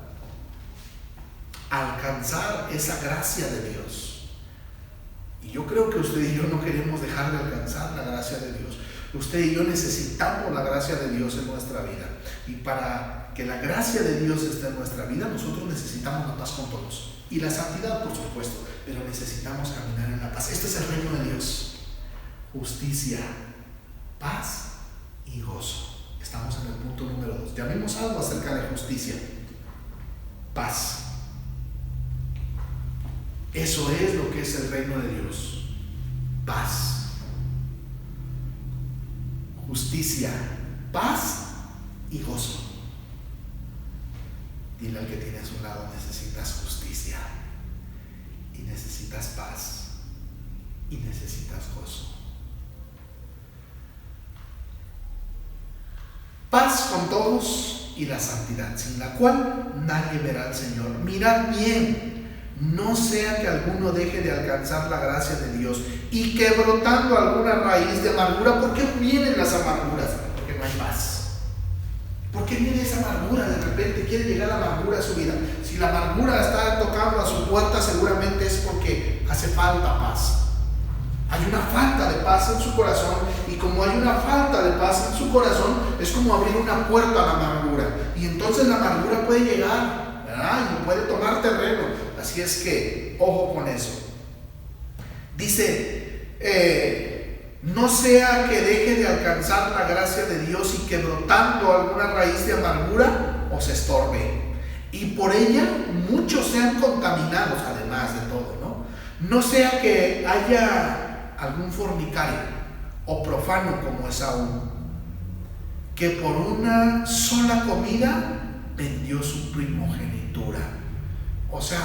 alcanzar esa gracia de Dios. Y yo creo que usted y yo no queremos dejar de alcanzar la gracia de Dios. Usted y yo necesitamos la gracia de Dios en nuestra vida. Y para que la gracia de Dios esté en nuestra vida, nosotros necesitamos la paz con todos. Y la santidad, por supuesto, pero necesitamos caminar en la paz. Este es el reino de Dios: justicia, paz y gozo. Estamos en el punto número 2. Ya vimos algo acerca de justicia, paz. Eso es lo que es el reino de Dios: paz, justicia, paz y gozo. Dile al que tiene a su lado: necesitas justicia, y necesitas paz, y necesitas gozo. Paz con todos y la santidad, sin la cual nadie verá al Señor. Mirad bien, no sea que alguno deje de alcanzar la gracia de Dios y que brotando alguna raíz de amargura. ¿Por qué vienen las amarguras? Porque no hay paz. ¿Por qué viene esa amargura? De repente quiere llegar la amargura a su vida. Si la amargura está tocando a su puerta, seguramente es porque hace falta paz. Hay una falta de paz en su corazón, y como hay una falta de paz en su corazón, es como abrir una puerta a la amargura, y entonces la amargura puede llegar, ¿verdad? Y puede tomar terreno. Así es que ojo con eso. Dice: no sea que deje de alcanzar la gracia de Dios y que brotando alguna raíz de amargura os estorbe, y por ella muchos sean contaminados, además de todo, ¿no? No sea que haya algún fornicario o profano como Esaú, que por una sola comida vendió su primogenitura. O sea,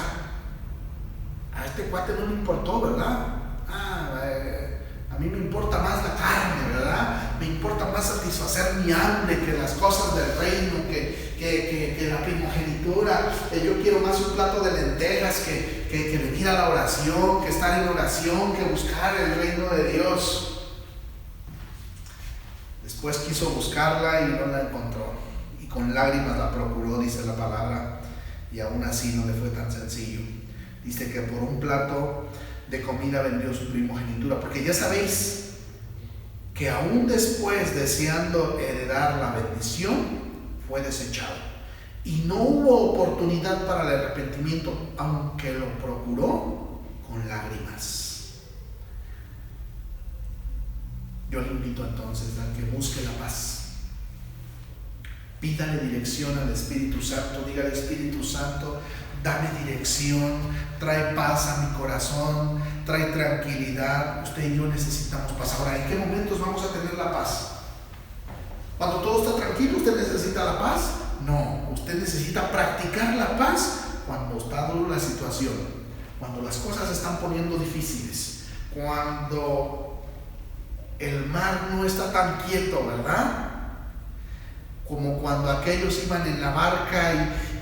a este cuate no le importó, ¿verdad? A mí me importa más la carne, ¿verdad? Me importa más satisfacer mi hambre que las cosas del reino, que la primogenitura. Yo quiero más un plato de lentejas que venir a la oración, que estar en oración, que buscar el reino de Dios. Después quiso buscarla y no la encontró, y con lágrimas la procuró, dice la palabra, y aún así no le fue tan sencillo. Dice que por un plato de comida vendió su primogenitura, porque ya sabéis que aún después, deseando heredar la bendición, fue desechado, y no hubo oportunidad para el arrepentimiento, aunque lo procuró con lágrimas. Yo le invito entonces a que busque la paz. Pídale dirección al Espíritu Santo. Dígale: Espíritu Santo, dame dirección, trae paz a mi corazón, trae tranquilidad. Usted y yo necesitamos paz. Ahora, ¿en qué momentos vamos a tener la paz? ¿Cuando todo está tranquilo, usted necesita la paz? No, usted necesita practicar la paz cuando está dura la situación, cuando las cosas se están poniendo difíciles, cuando el mar no está tan quieto, ¿verdad? Como cuando aquellos iban en la barca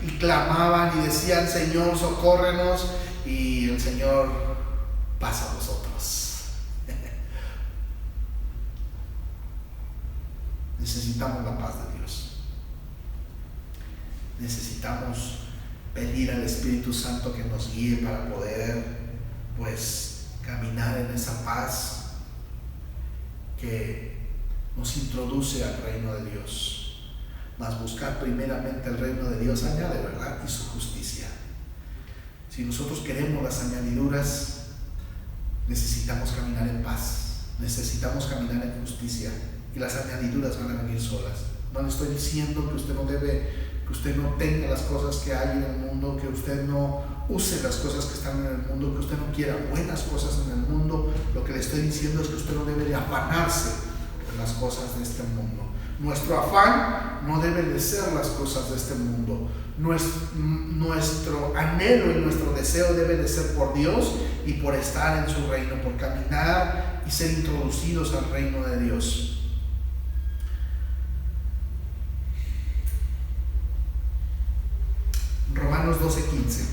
y clamaban y decían: Señor, socórrenos, y el Señor pasa a vosotros. Necesitamos la paz de Dios. Necesitamos pedir al Espíritu Santo que nos guíe para poder, pues, caminar en esa paz que nos introduce al reino de Dios. Mas buscar primeramente el reino de Dios añade verdad y su justicia. Si nosotros queremos las añadiduras, necesitamos caminar en paz, necesitamos caminar en justicia, y las añadiduras van a venir solas. No le estoy diciendo que usted no debe, que usted no tenga las cosas que hay en el mundo, que usted no use las cosas que están en el mundo, que usted no quiera buenas cosas en el mundo. Lo que le estoy diciendo es que usted no debe de afanarse por las cosas de este mundo. Nuestro afán no debe de ser las cosas de este mundo. Nuestro anhelo y nuestro deseo debe de ser por Dios y por estar en su reino, por caminar y ser introducidos al reino de Dios. Romanos 12:15.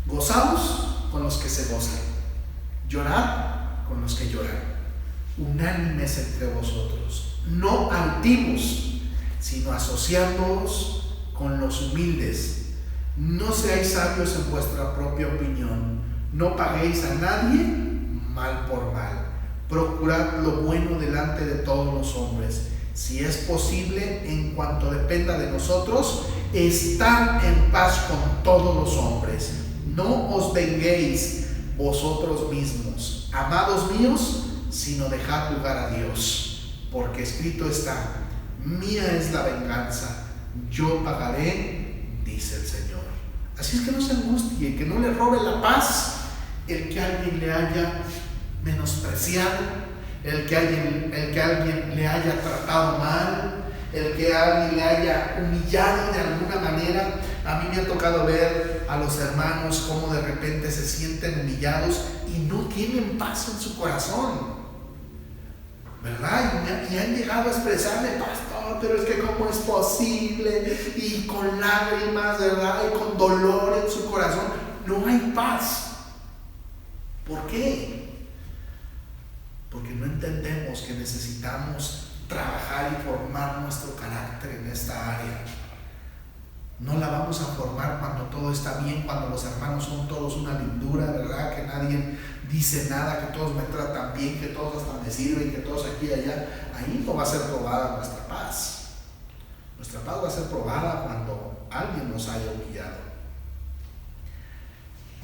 Gozaos con los que se gozan, llorad con los que lloran, unánimes entre vosotros, no altivos, sino asociándoos con los humildes. No seáis sabios en vuestra propia opinión, no paguéis a nadie mal por mal, procurad lo bueno delante de todos los hombres. Si es posible, en cuanto dependa de nosotros, estad en paz con todos los hombres. No os venguéis vosotros mismos, amados míos, sino dejad lugar a Dios, porque escrito está: mía es la venganza, yo pagaré, dice el Señor. Así es que no se angustie, que no le robe la paz el que alguien le haya menospreciado, el que alguien le haya tratado mal, el que alguien le haya humillado de alguna manera. A mí me ha tocado ver a los hermanos cómo de repente se sienten humillados y no tienen paz en su corazón, ¿verdad? Y han llegado a expresarle: pastor, pero es que cómo es posible, y con lágrimas, ¿verdad? Y con dolor en su corazón. No hay paz. ¿Por qué? Porque no entendemos que necesitamos trabajar y formar nuestro carácter en esta área. No la vamos a formar cuando todo está bien, cuando los hermanos son todos una lindura, ¿verdad? Que nadie dice nada, que todos me tratan bien, que todos hasta me sirven, que todos aquí y allá. Ahí no va a ser probada nuestra paz. Nuestra paz va a ser probada cuando alguien nos haya humillado.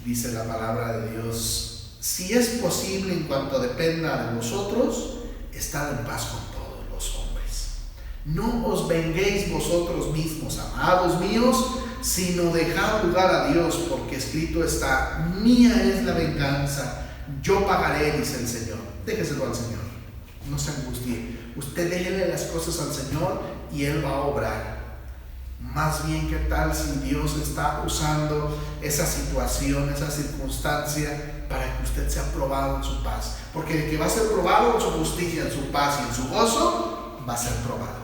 Dice la palabra de Dios: si es posible, en cuanto dependa de vosotros, estad en paz con todos los hombres. No os venguéis vosotros mismos, amados míos, sino dejad lugar a Dios, porque escrito está: mía es la venganza, yo pagaré, dice el Señor. Déjeselo al Señor, no se angustie. Usted déjele las cosas al Señor y Él va a obrar. Más bien, ¿qué tal si Dios está usando esa situación, esa circunstancia, para que usted sea probado en su paz? Porque el que va a ser probado en su justicia, en su paz y en su gozo, va a ser probado.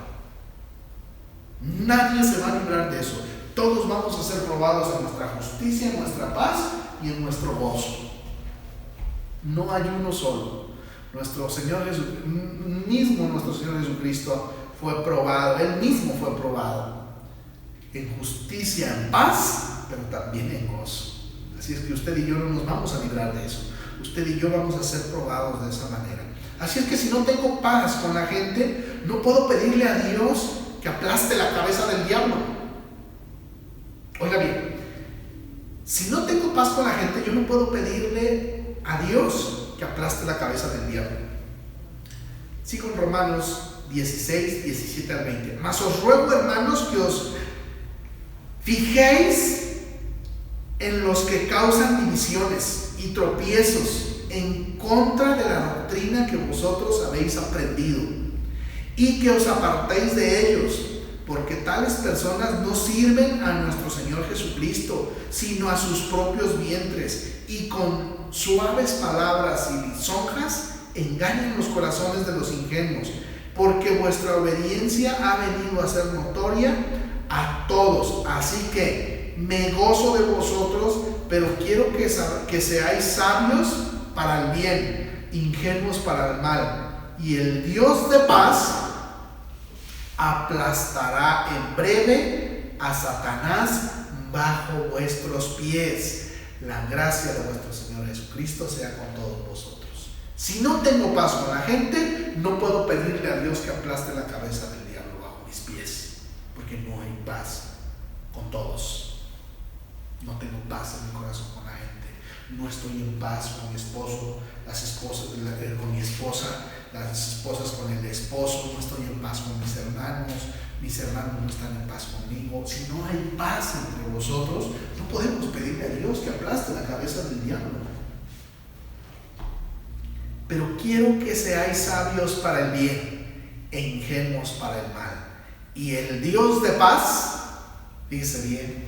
Nadie se va a librar de eso. Todos vamos a ser probados en nuestra justicia, en nuestra paz y en nuestro gozo. No hay uno solo. Nuestro Señor Jesucristo fue probado. Él mismo fue probado en justicia, en paz, pero también en gozo. Así es que usted y yo no nos vamos a librar de eso. Usted y yo vamos a ser probados de esa manera. Así es que si no tengo paz con la gente, no puedo pedirle a Dios que aplaste la cabeza del diablo. Oiga bien, si no tengo paz con la gente, yo no puedo pedirle a Dios que aplaste la cabeza del diablo. Sigo en Romanos 16, 17 al 20. Mas os ruego, hermanos, que os fijéis en los que causan divisiones y tropiezos en contra de la doctrina que vosotros habéis aprendido, y que os apartéis de ellos, porque tales personas no sirven a nuestro Señor Jesucristo, sino a sus propios vientres, y con suaves palabras y lisonjas engañan los corazones de los ingenuos, porque vuestra obediencia ha venido a ser notoria a todos. Así que me gozo de vosotros, pero quiero que seáis sabios para el bien, ingenuos para el mal, y el Dios de paz aplastará en breve a Satanás bajo vuestros pies. La gracia de nuestro Señor Jesucristo sea con todos vosotros. Si no tengo paz con la gente, no puedo pedirle a Dios que aplaste la cabeza del diablo bajo mis pies, porque no hay paz con todos. No tengo paz en mi corazón con la gente. No estoy en paz con mi esposo, las esposas con mi esposa, las esposas con el esposo. No estoy en paz con mis hermanos no están en paz conmigo. Si no hay paz entre vosotros, no podemos pedirle a Dios que aplaste la cabeza del diablo. Pero quiero que seáis sabios para el bien e ingenuos para el mal, y el Dios de paz, dice bien,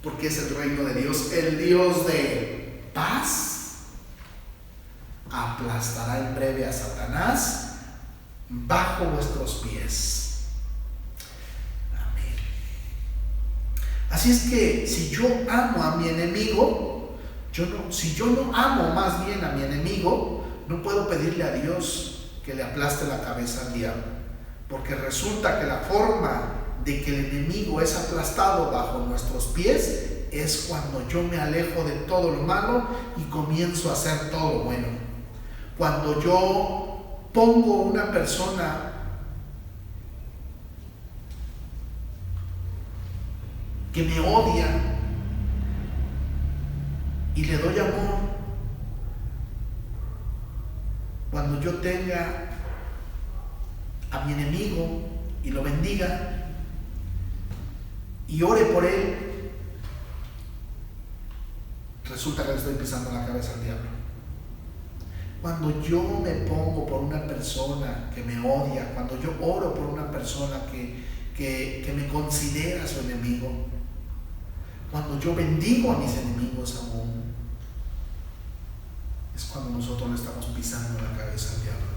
porque es el reino de Dios, el Dios de paz aplastará en breve a Satanás bajo vuestros pies. Amén. Así es que si yo amo a mi enemigo, si yo no amo más bien a mi enemigo, no puedo pedirle a Dios que le aplaste la cabeza al diablo, porque resulta que la forma de que el enemigo es aplastado bajo nuestros pies es cuando yo me alejo de todo lo malo y comienzo a hacer todo lo bueno. Cuando yo pongo una persona que me odia y le doy amor, cuando yo tenga a mi enemigo y lo bendiga y ore por él, resulta que le estoy pisando la cabeza al diablo. Cuando yo me pongo por una persona que me odia, cuando yo oro por una persona que me considera su enemigo, cuando yo bendigo a mis enemigos aún, es cuando nosotros le estamos pisando la cabeza al diablo.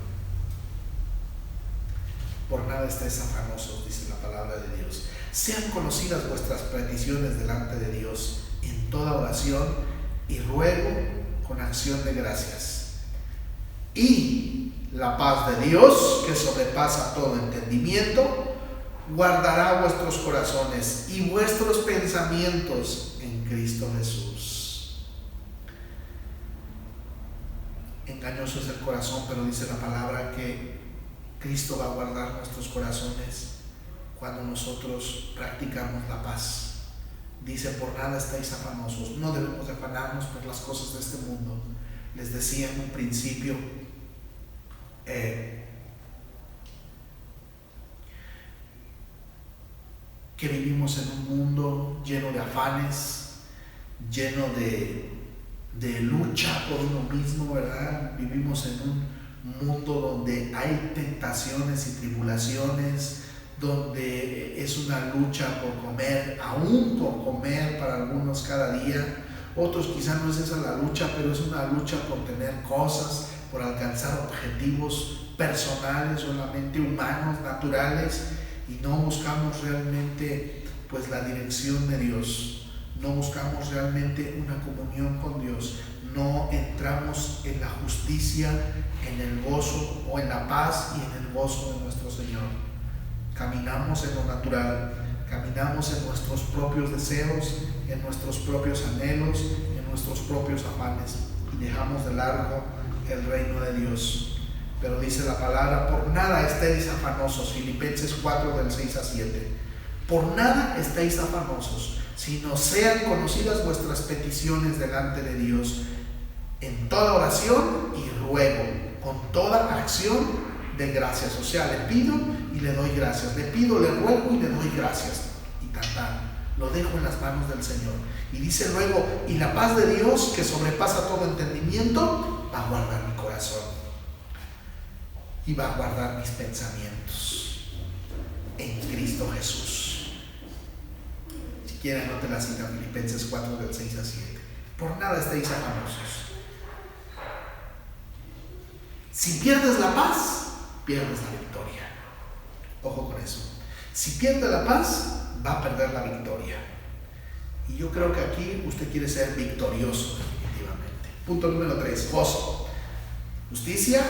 Por nada estéis afanosos, dice la palabra de Dios. Sean conocidas vuestras peticiones delante de Dios en toda oración y ruego con acción de gracias. Y la paz de Dios, que sobrepasa todo entendimiento, guardará vuestros corazones y vuestros pensamientos en Cristo Jesús. Engañoso es el corazón, pero dice la palabra que Cristo va a guardar nuestros corazones cuando nosotros practicamos la paz. Dice, por nada estáis afanosos. No debemos afanarnos por las cosas de este mundo. Les decía en un principio, que vivimos en un mundo lleno de afanes, lleno de lucha por uno mismo, ¿verdad? Vivimos en un mundo donde hay tentaciones y tribulaciones, donde es una lucha por comer, aún por comer para algunos cada día. Otros quizás no es esa la lucha, pero es una lucha por tener cosas, por alcanzar objetivos personales, solamente humanos, naturales, y no buscamos realmente pues la dirección de Dios, no buscamos realmente una comunión con Dios, no entramos en la justicia, en el gozo o en la paz y en el gozo de nuestro Señor. Caminamos en lo natural, caminamos en nuestros propios deseos, en nuestros propios anhelos, en nuestros propios afanes, y dejamos de largo el reino de Dios. Pero dice la palabra, por nada estéis afanosos, Filipenses 4 del 6 a 7. Por nada estéis afanosos, sino sean conocidas vuestras peticiones delante de Dios en toda oración y ruego, con toda acción de gracias. O sea, le pido y le doy gracias, le pido, le ruego y le doy gracias. Y Lo dejo en las manos del Señor. Y dice luego, y la paz de Dios, que sobrepasa todo entendimiento, va a guardar mi corazón y va a guardar mis pensamientos en Cristo Jesús. Si quieren, anoten la cita, Filipenses 4, del 6 al 7. Por nada estéis afanosos. Si pierdes la paz, pierdes la victoria. Ojo con eso. Si pierde la paz, va a perder la victoria. Y yo creo que aquí usted quiere ser victorioso, definitivamente. Punto número 3, gozo. Justicia,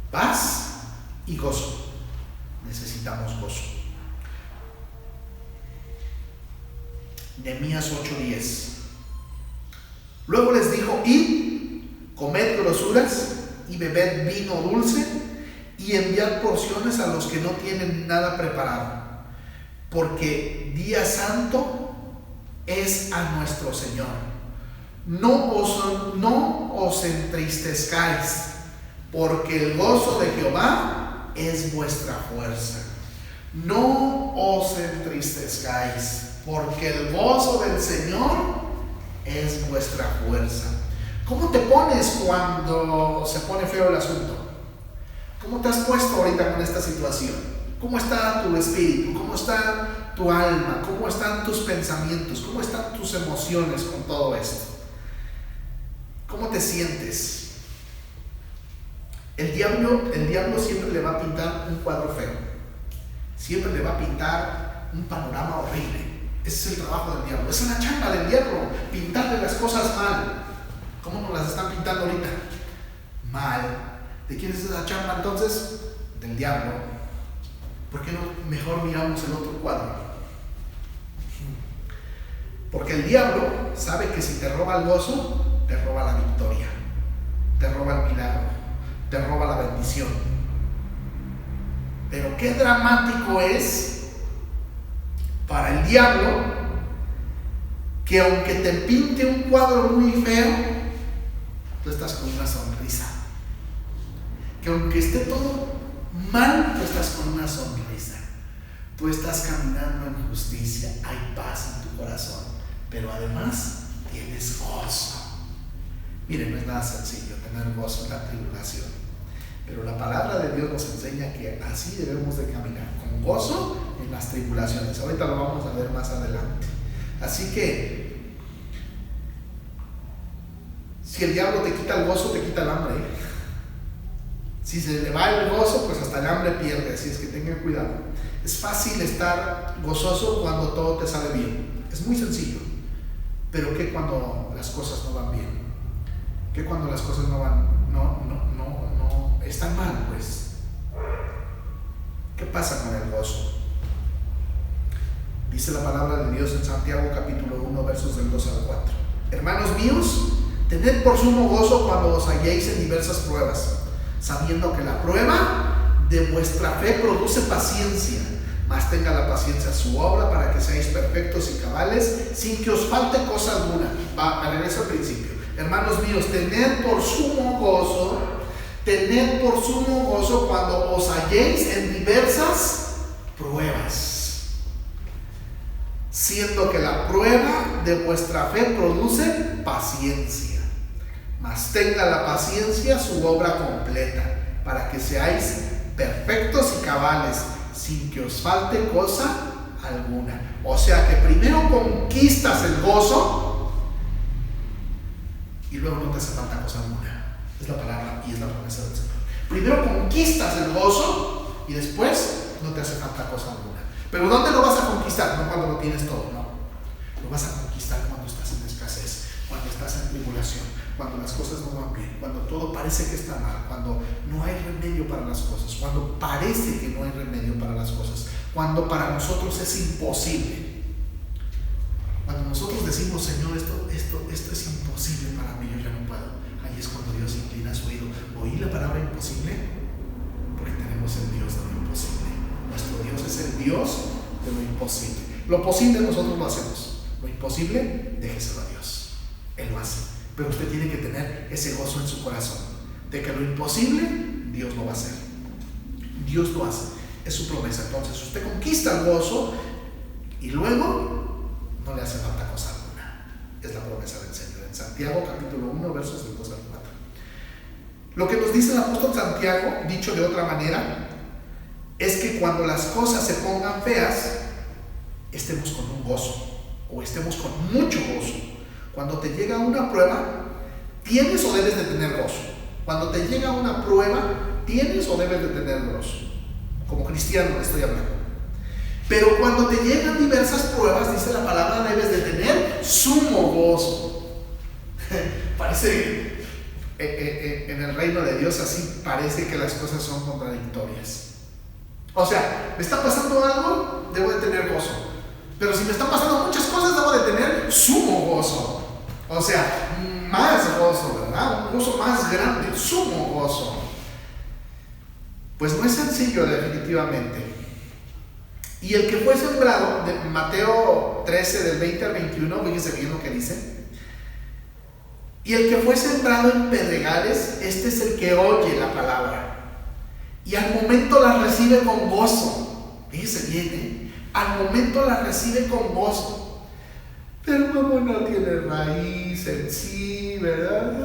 paz y gozo. Necesitamos gozo. Nehemías 8:10. Luego les dijo: id, comed grosuras y bebed vino dulce y enviad porciones a los que no tienen nada preparado, porque día santo es a nuestro Señor. No os entristezcáis, porque el gozo de Jehová es vuestra fuerza. No os entristezcáis, porque el gozo del Señor es vuestra fuerza. ¿Cómo te pones cuando se pone feo el asunto? ¿Cómo te has puesto ahorita con esta situación? ¿Cómo está tu espíritu? ¿Cómo está tu alma? ¿Cómo están tus pensamientos? ¿Cómo están tus emociones con todo esto? ¿Cómo te sientes? El diablo siempre le va a pintar un cuadro feo. Siempre le va a pintar un panorama horrible. Ese es el trabajo del diablo. Esa es la chamba del diablo, pintarle las cosas mal. ¿Cómo nos las están pintando ahorita? Mal. ¿De quién es esa chamba entonces? Del diablo. ¿Por qué no mejor miramos el otro cuadro? Porque el diablo sabe que si te roba el gozo, te roba la victoria, te roba el milagro, te roba la bendición. Pero qué dramático es para el diablo que aunque te pinte un cuadro muy feo, tú estás con una sonrisa. Que aunque esté todo mal, tú estás con una sonrisa. Tú estás caminando en justicia, hay paz en tu corazón, pero además tienes gozo. Miren, no es nada sencillo tener gozo en la tribulación, pero la palabra de Dios nos enseña que así debemos de caminar, con gozo en las tribulaciones. Ahorita lo vamos a ver más adelante. Así que si el diablo te quita el gozo, te quita el hambre. Si se le va el gozo, pues hasta el hambre pierde. Así es que tengan cuidado. Es fácil estar gozoso cuando todo te sale bien. Es muy sencillo. Pero ¿qué cuando las cosas no van bien? ¿Qué cuando las cosas no están mal, pues? ¿Qué pasa con el gozo? Dice la palabra de Dios en Santiago capítulo 1, versos del 2 al 4. Hermanos míos, tened por sumo gozo cuando os halléis en diversas pruebas, sabiendo que la prueba de vuestra fe produce paciencia, mas tenga la paciencia su obra para que seáis perfectos y cabales, sin que os falte cosa alguna. Me regreso al principio. Hermanos míos, tened por sumo gozo cuando os halléis en diversas pruebas, siendo que la prueba de vuestra fe produce paciencia, mas tenga la paciencia su obra completa, para que seáis perfectos y cabales, sin que os falte cosa alguna. O sea que primero conquistas el gozo y luego no te hace falta cosa alguna. Es la palabra y es la promesa del Señor. Primero conquistas el gozo y después no te hace falta cosa alguna. Pero ¿dónde lo vas a conquistar? No cuando lo tienes todo, no. Lo vas a conquistar cuando estás en escasez, cuando estás en tribulación, cuando las cosas no van bien, cuando todo parece que está mal, cuando no hay remedio para las cosas, cuando parece que no hay remedio para las cosas, cuando para nosotros es imposible. Cuando nosotros decimos, Señor, esto es imposible para mí, yo ya no puedo. Ahí es cuando Dios inclina su oído. ¿Oí la palabra imposible? Porque tenemos el Dios de lo imposible. Nuestro Dios es el Dios de lo imposible. Lo posible nosotros lo hacemos. Lo imposible, déjeselo a Dios. Él lo hace. Pero usted tiene que tener ese gozo en su corazón, de que lo imposible, Dios lo va a hacer. Dios lo hace. Es su promesa. Entonces usted conquista el gozo y luego no le hace falta cosa alguna. Es la promesa del Señor en Santiago capítulo 1 versos del 2 al 4. Lo que nos dice el apóstol Santiago, dicho de otra manera, es que cuando las cosas se pongan feas, estemos con un gozo, o estemos con mucho gozo. Cuando te llega una prueba, ¿tienes o debes de tener gozo? Cuando te llega una prueba, ¿tienes o debes de tener gozo? Como cristiano estoy hablando. Pero cuando te llegan diversas pruebas, dice la palabra, debes de tener sumo gozo. Parece en el reino de Dios así parece que las cosas son contradictorias. O sea, me está pasando algo, debo de tener gozo. Pero si me están pasando muchas cosas, debo de tener sumo gozo. O sea, más gozo, ¿verdad? Un gozo más grande, sumo gozo. Pues no es sencillo, definitivamente. Y el que fue sembrado, de Mateo 13, del 20 al 21, fíjense bien lo que dice. Y el que fue sembrado en pedregales, este es el que oye la palabra. Y al momento la recibe con gozo. Fíjense bien, al momento la recibe con gozo. Pero como no tiene raíz en sí, ¿verdad?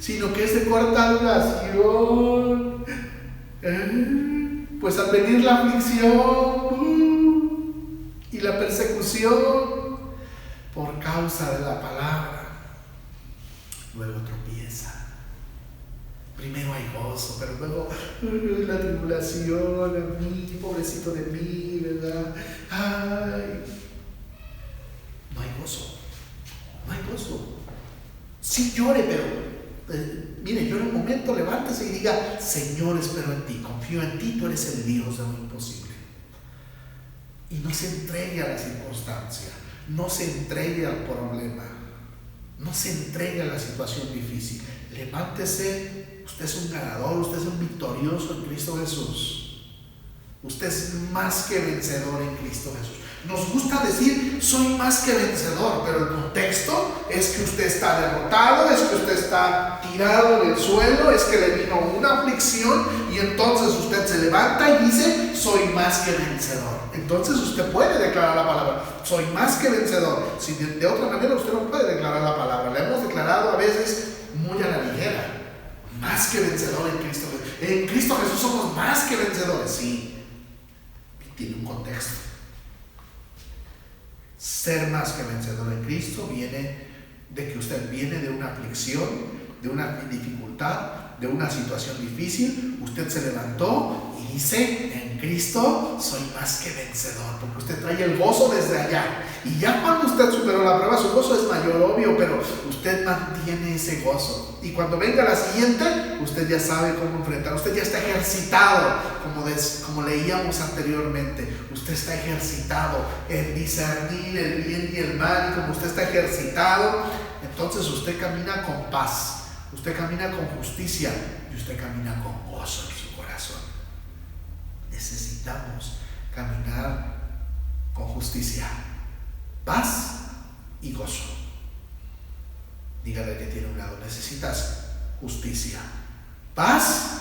Sino que es de corta duración. Pues al venir la aflicción y la persecución por causa de la palabra, luego tropieza. Primero hay gozo, pero luego la tribulación, a mí, pobrecito de mí, ¿verdad? Ay, no hay gozo, no hay gozo. Sí llore, pero mire, llore un momento, levántese y diga: Señor, espero en ti, confío en ti, tú eres el Dios de lo imposible. Y no se entregue a la circunstancia, no se entregue al problema, no se entregue a la situación difícil. Levántese, usted es un ganador, usted es un victorioso en Cristo Jesús. Usted es más que vencedor en Cristo Jesús. Nos gusta decir: soy más que vencedor, pero el contexto es que usted está derrotado, es que usted está tirado en el suelo, es que le vino una aflicción y entonces usted se levanta y dice: soy más que vencedor. Entonces usted puede declarar la palabra: soy más que vencedor. Si de otra manera usted no puede declarar la palabra. La hemos declarado a veces muy a la ligera. Más que vencedor en Cristo Jesús. En Cristo Jesús somos más que vencedores, sí. Tiene un contexto. Ser más que vencedor en Cristo viene de que usted viene de una aflicción, de una dificultad, de una situación difícil. Usted se levantó y dice: en Cristo soy más que vencedor, porque usted trae el gozo desde allá. Y ya cuando usted superó la prueba, su gozo es mayor, obvio, pero usted mantiene ese gozo. Y cuando venga la siguiente, usted ya sabe cómo enfrentar. Usted ya está ejercitado, como leíamos anteriormente. Usted está ejercitado en discernir el bien y el mal. Y como usted está ejercitado, entonces usted camina con paz, usted camina con justicia y usted camina con gozo en su corazón. Necesitamos caminar con justicia, paz y gozo. Dígale que tiene un lado: necesitas justicia, paz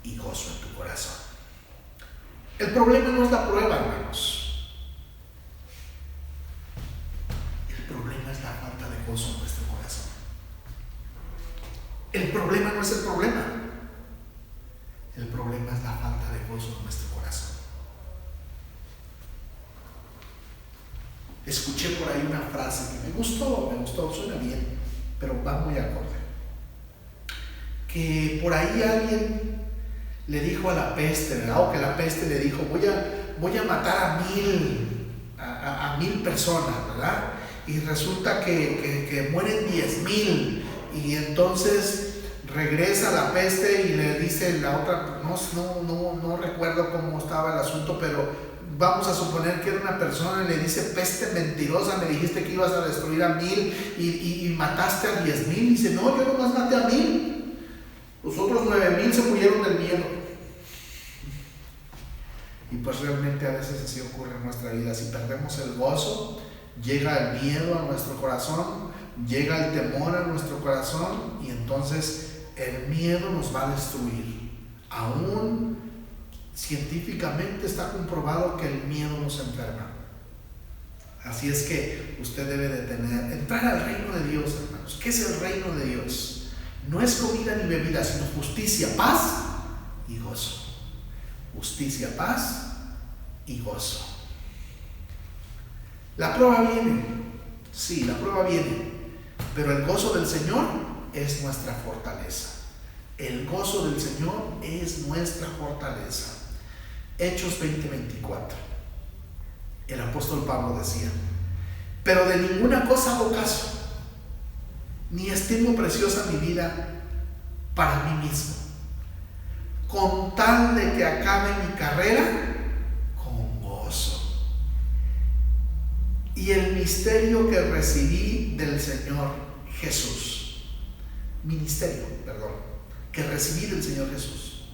y gozo en tu corazón. El problema no es la prueba, hermanos. El problema es la falta de gozo en nuestro corazón. El problema no es el problema. El problema es la falta de gozo en nuestro corazón. Escuché por ahí una frase que me gustó, suena bien, pero va muy acorde. Que por ahí alguien le dijo a la peste, ¿verdad? O que la peste le dijo: voy a matar a 1000 personas, ¿verdad? Y resulta que mueren 10,000. Y entonces regresa la peste y le dice la otra, no recuerdo cómo estaba el asunto, pero vamos a suponer que era una persona, y le dice: peste mentirosa, me dijiste que ibas a destruir a 1000 y mataste a 10,000. Y dice: no, yo nomás maté a 1000. Los otros 9,000 se murieron del miedo. Y pues realmente a veces así ocurre en nuestra vida. Si perdemos el gozo, llega el miedo a nuestro corazón, llega el temor a nuestro corazón, y entonces el miedo nos va a destruir. Aún científicamente está comprobado que el miedo nos enferma. Así es que usted debe de entrar al reino de Dios, hermanos. ¿Qué es el reino de Dios? No es comida ni bebida, sino justicia, paz y gozo. Justicia, paz y gozo. La prueba viene, sí, la prueba viene, pero el gozo del Señor es nuestra fortaleza. El gozo del Señor es nuestra fortaleza. Hechos 20:24. El apóstol Pablo decía: pero de ninguna cosa hago caso, ni estimo preciosa mi vida para mí mismo, con tal de que acabe mi carrera con gozo y el misterio que recibí del Señor Jesús. Ministerio, perdón, que recibí del Señor Jesús,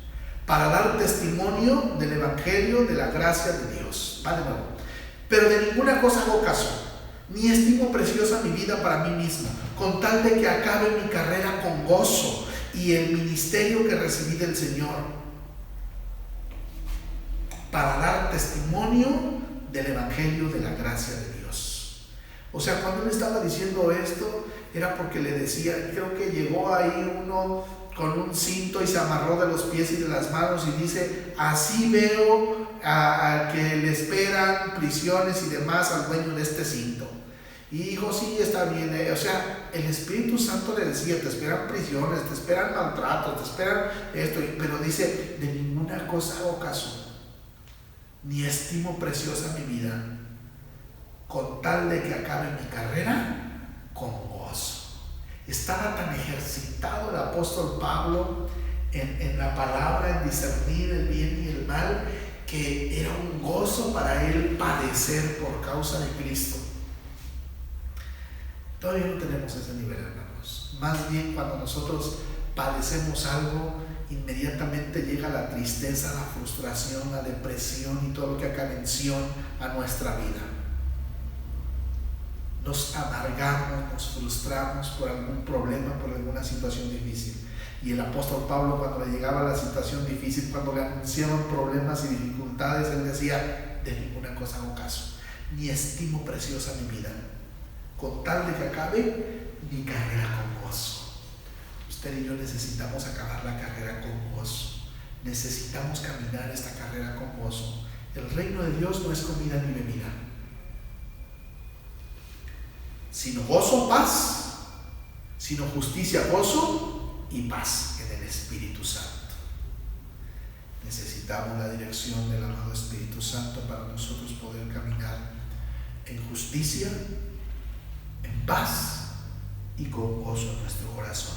para dar testimonio del evangelio de la gracia de Dios. Va de nuevo. Pero de ninguna cosa hago caso, ni estimo preciosa mi vida para mí mismo, con tal de que acabe mi carrera con gozo y el ministerio que recibí del Señor, para dar testimonio del evangelio de la gracia de Dios. O sea, cuando él estaba diciendo esto, era porque le decía, creo que llegó ahí uno con un cinto y se amarró de los pies y de las manos y dice: así veo a que le esperan prisiones y demás al dueño de este cinto. Y dijo: sí, está bien. O sea, el Espíritu Santo le decía: te esperan prisiones, te esperan maltratos, te esperan esto. Pero dice: de ninguna cosa hago caso, ni estimo preciosa mi vida, con tal de que acabe mi carrera con gozo. Estaba tan ejercitado el apóstol Pablo en la palabra, en discernir el bien y el mal, que era un gozo para él padecer por causa de Cristo. Todavía no tenemos ese nivel, hermanos. Más bien, cuando nosotros padecemos algo, inmediatamente llega la tristeza, la frustración, la depresión y todo lo que haga mención a nuestra vida. Nos amargamos, nos frustramos por algún problema, por alguna situación difícil. Y el apóstol Pablo, cuando le llegaba la situación difícil, cuando le anunciaban problemas y dificultades, él decía: de ninguna cosa hago caso, ni estimo preciosa mi vida, con tal de que acabe mi carrera con gozo. Usted y yo necesitamos acabar la carrera con gozo. Necesitamos caminar esta carrera con gozo. El reino de Dios no es comida ni bebida, sino gozo, paz, sino justicia, gozo y paz en el Espíritu Santo. Necesitamos la dirección del amado Espíritu Santo para nosotros poder caminar en justicia, en paz y con gozo en nuestro corazón.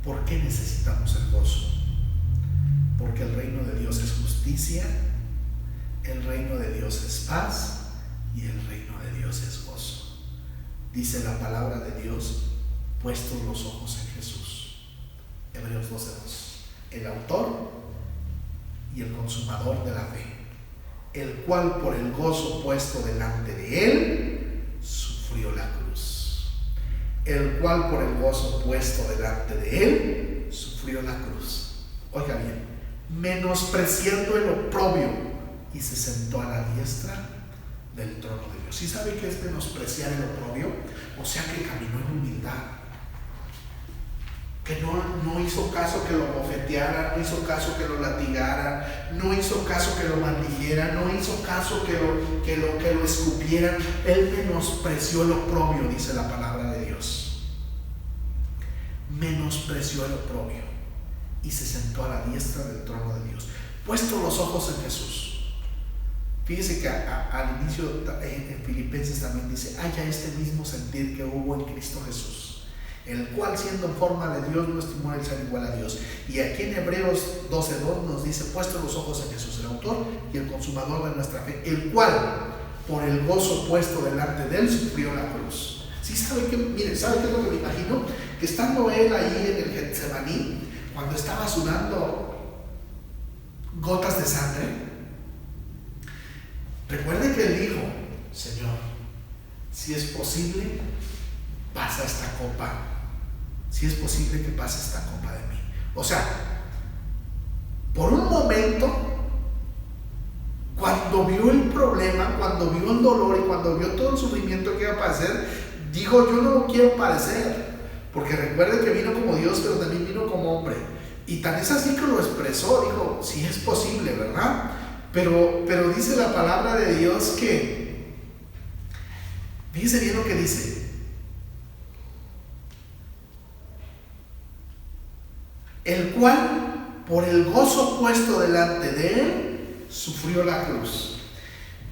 ¿Por qué necesitamos el gozo? Porque el reino de Dios es justicia, el reino de Dios es paz y el reino de Dios es gozo. Dice la palabra de Dios: puestos los ojos en Jesús. Hebreos 12:2. El autor y el consumador de la fe, el cual por el gozo puesto delante de él sufrió la cruz. El cual por el gozo puesto delante de él sufrió la cruz. Oiga bien: menospreciando el oprobio, y se sentó a la diestra del trono de Dios. ¿Sí sabe qué es menospreciar el oprobio? O sea, que caminó en humildad, que no hizo caso que lo bofetearan, no hizo caso que lo latigaran, no hizo caso que lo maldijeran, no hizo caso que lo escupieran. Él menospreció el oprobio, dice la palabra de Dios. Menospreció el oprobio y se sentó a la diestra del trono de Dios. Puesto los ojos en Jesús. Fíjese que al inicio en Filipenses también dice: haya este mismo sentir que hubo en Cristo Jesús, el cual, siendo en forma de Dios, no estimó el ser igual a Dios. Y aquí en Hebreos 12:2 nos dice: puesto los ojos en Jesús, el autor y el consumador de nuestra fe, el cual por el gozo puesto delante de él sufrió la cruz. ¿Sí sabe qué? Mire, ¿sabe qué es lo que me imagino? Que estando él ahí en el Getsemaní, cuando estaba sudando gotas de sangre, recuerde que él dijo: Señor, si es posible, pasa esta copa. Si es posible que pase esta copa de mí. O sea, por un momento cuando vio el problema, cuando vio el dolor y cuando vio todo el sufrimiento que iba a padecer, dijo: yo no lo quiero padecer. Porque recuerde que vino como Dios, pero también vino como hombre. Y tan es así que lo expresó, dijo: sí es posible, ¿verdad? Pero dice la palabra de Dios que, fíjese bien lo que dice: el cual, por el gozo puesto delante de él, sufrió la cruz.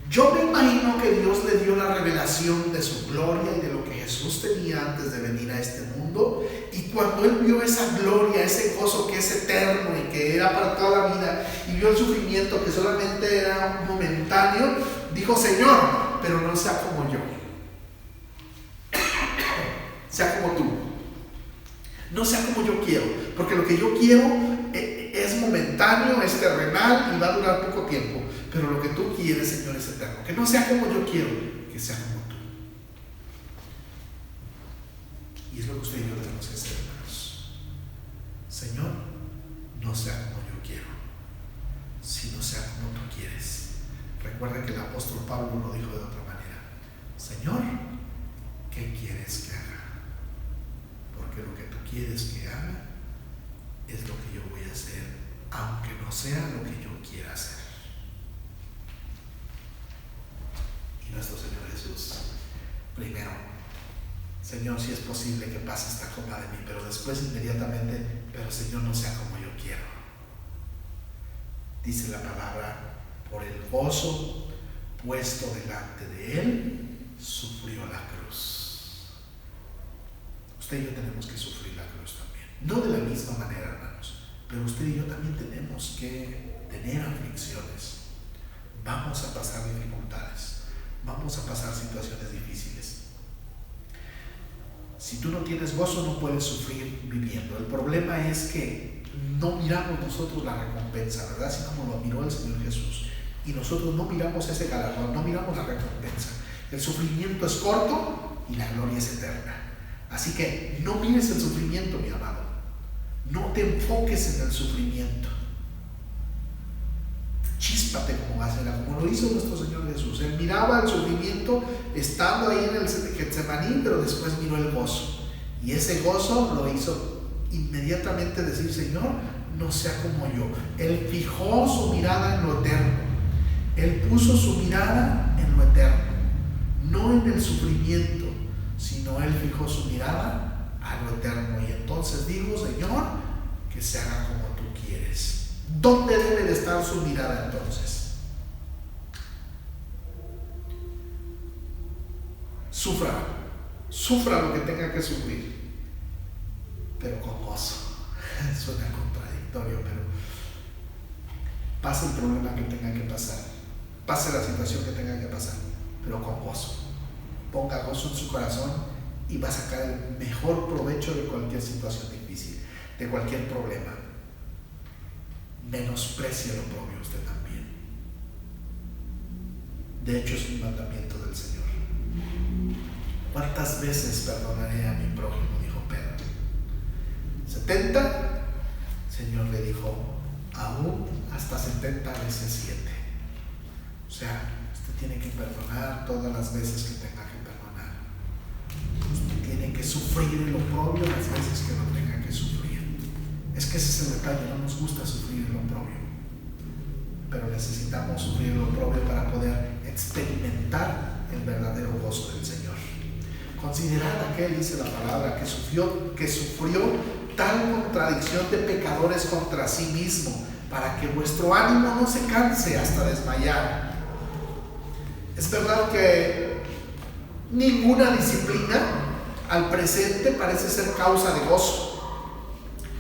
Yo me imagino que Dios le dio la revelación de su gloria y de lo que Jesús tenía antes de venir a este mundo. Y cuando él vio esa gloria, ese gozo que es eterno y que era para toda la vida, y vio el sufrimiento que solamente era momentáneo, dijo: Señor, pero no sea como yo, sea como tú. No sea como yo quiero, porque lo que yo quiero es momentáneo, es terrenal y va a durar poco tiempo. Pero lo que tú quieres, Señor, es eterno. Que no sea como yo quiero, que sea como tú. Y es lo que usted y yo tenemos que hacer, hermanos. Señor, no sea como yo quiero, sino sea como tú quieres. Recuerda que el apóstol Pablo lo dijo de otra manera: Señor, ¿qué quieres que haga? Porque lo que tú quieres que haga es lo que yo voy a hacer, aunque no sea lo que yo quiera hacer. Y nuestro Señor Jesús, primero: Señor, si es posible que pase esta copa de mí, pero después inmediatamente: pero Señor, no sea como yo quiero. Dice la palabra: por el gozo puesto delante de él, sufrió la cruz. Usted y yo tenemos que sufrir la cruz también. No de la misma manera, hermanos, pero usted y yo también tenemos que tener aflicciones. Vamos a pasar dificultades, vamos a pasar situaciones difíciles. Si tú no tienes gozo, no puedes sufrir viviendo. El problema es que no miramos nosotros la recompensa, ¿verdad? Así como lo miró el Señor Jesús. Y nosotros no miramos ese galardón, no miramos la recompensa. El sufrimiento es corto y la gloria es eterna. Así que no mires el sufrimiento, mi amado. No te enfoques en el sufrimiento. Chíspate como lo hizo nuestro Señor Jesús. Él miraba el sufrimiento estando ahí en el Getsemaní, pero después miró el gozo. Y ese gozo lo hizo inmediatamente decir: Señor, no sea como yo. Él fijó su mirada en lo eterno. Él puso su mirada en lo eterno, no en el sufrimiento, sino él fijó su mirada a lo eterno. Y entonces dijo: Señor, que se haga como tú quieres. ¿Dónde debe de estar su mirada entonces? Sufra lo que tenga que sufrir, pero con gozo. Suena contradictorio, pero pase el problema que tenga que pasar, pase la situación que tenga que pasar, pero con gozo. Ponga gozo en su corazón y va a sacar el mejor provecho de cualquier situación difícil, de cualquier problema. Menosprecie lo propio usted también. De hecho, es un mandamiento del Señor. ¿Cuántas veces perdonaré a mi prójimo?, dijo Pedro. 70. El Señor le dijo: aún hasta 70 veces 7. O sea, usted tiene que perdonar todas las veces que tenga que perdonar. Usted tiene que sufrir el oprobio las veces que lo tenga que sufrir. Es que ese es el detalle, no nos gusta sufrir el oprobio, pero necesitamos sufrir el oprobio para poder experimentar el verdadero gozo del Señor. Considerad aquel, dice la palabra, que sufrió tal contradicción de pecadores contra sí mismo, para que vuestro ánimo no se canse hasta desmayar. Es verdad que ninguna disciplina al presente parece ser causa de gozo,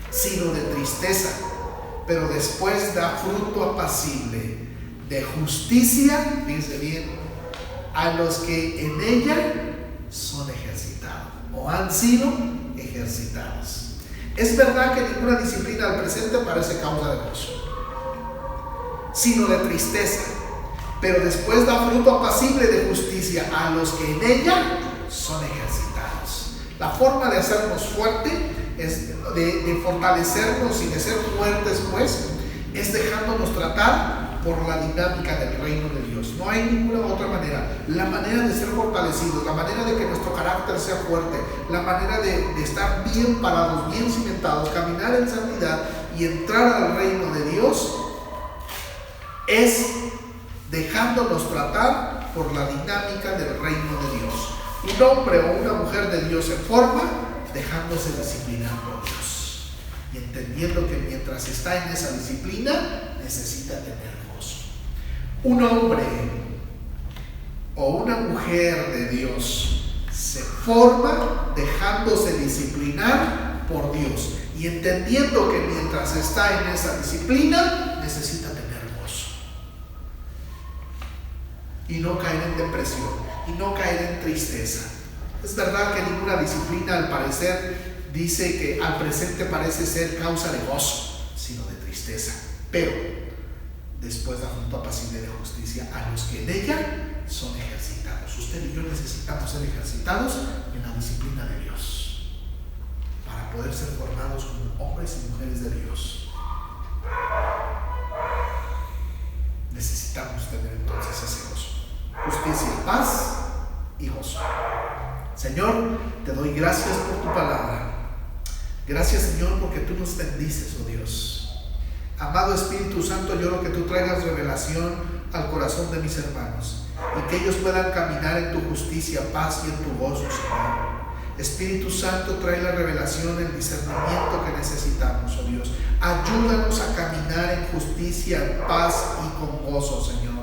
sino de tristeza, pero después da fruto apacible de justicia, fíjense bien, a los que en ella son ejercitados o han sido ejercitados. Es verdad que ninguna disciplina al presente parece causa de gozo, sino de tristeza, pero después da fruto apacible de justicia a los que en ella son ejercitados. La forma de hacernos fuerte, de fortalecernos y de ser fuertes, pues, es dejándonos tratar por la dinámica del reino de Dios. No hay ninguna otra manera. La manera de ser fortalecidos, la manera de que nuestro carácter sea fuerte, la manera de estar bien parados, bien cimentados, caminar en santidad y entrar al reino de Dios es dejándonos tratar por la dinámica del reino de Dios. Un hombre o una mujer de Dios se forma dejándose disciplinar por Dios y entendiendo que mientras está en esa disciplina necesita tener gozo. Un hombre o una mujer de Dios se forma dejándose disciplinar por Dios y entendiendo que mientras está en esa disciplina necesita tener gozo y no caer en depresión y no caer en tristeza. Es verdad que ninguna disciplina al parecer dice que al presente parece ser causa de gozo, sino de tristeza, pero después da fruto apacible de justicia a los que en ella son ejercitados. Usted y yo necesitamos ser ejercitados en la disciplina de Dios para poder ser formados como hombres y mujeres de Dios. Necesitamos tener entonces ese gozo, justicia, paz y gozo. Señor, te doy gracias por tu palabra. Gracias, Señor, porque tú nos bendices, oh Dios. Amado Espíritu Santo, yo oro que tú traigas revelación al corazón de mis hermanos y que ellos puedan caminar en tu justicia, paz y en tu gozo, Señor. Espíritu Santo, trae la revelación, el discernimiento que necesitamos, oh Dios. Ayúdanos a caminar en justicia, paz y con gozo, Señor.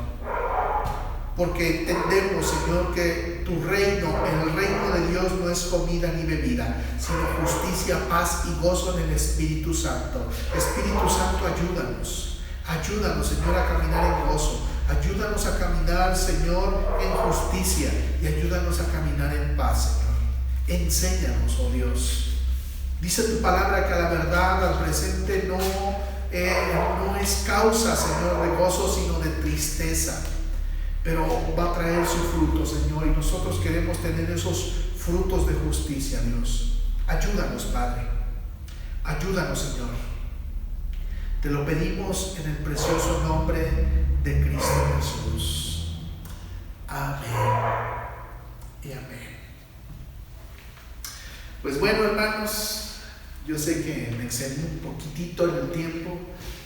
Porque entendemos, Señor, que tu reino, el reino de Dios, no es comida ni bebida, sino justicia, paz y gozo en el Espíritu Santo. Espíritu Santo, ayúdanos. Ayúdanos, Señor, a caminar en gozo. Ayúdanos a caminar, Señor, en justicia. Y ayúdanos a caminar en paz, Señor. Enséñanos, oh Dios. Dice tu palabra que la verdad al presente no es causa, Señor, de gozo, sino de tristeza. Pero va a traer su fruto, Señor, y nosotros queremos tener esos frutos de justicia, Dios. Ayúdanos, Padre. Ayúdanos, Señor. Te lo pedimos en el precioso nombre de Cristo Jesús. Amén y amén. Pues bueno, hermanos, yo sé que me excedí un poquitito en el tiempo,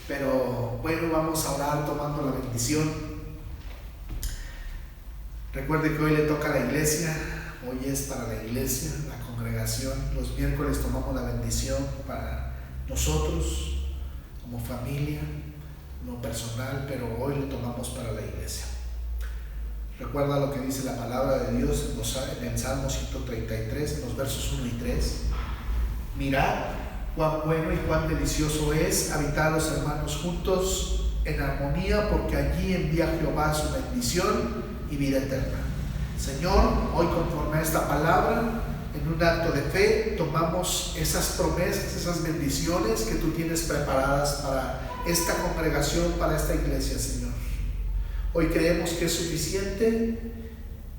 pero bueno, vamos a orar tomando la bendición. Recuerde que hoy le toca a la iglesia, hoy es para la iglesia, la congregación. Los miércoles tomamos la bendición para nosotros, como familia, no personal, pero hoy lo tomamos para la iglesia. Recuerda lo que dice la palabra de Dios en el Salmo 133, en los versos 1 y 3. Mirad cuán bueno y cuán delicioso es habitar los hermanos juntos en armonía, porque allí envía Jehová su bendición y vida eterna. Señor, hoy conforme a esta palabra, en un acto de fe, tomamos esas promesas, esas bendiciones que tú tienes preparadas para esta congregación, para esta iglesia, Señor. Hoy creemos que es suficiente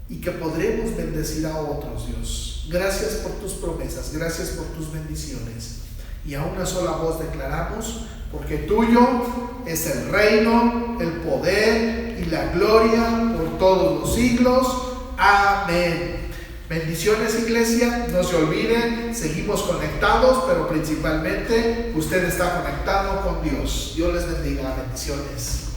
y que podremos bendecir a otros, Dios. Gracias por tus promesas, gracias por tus bendiciones. Y a una sola voz declaramos, porque tuyo es el reino, el poder y la gloria por todos los siglos. Amén. Bendiciones, iglesia. No se olviden, seguimos conectados, pero principalmente usted está conectado con Dios. Dios les bendiga. Bendiciones.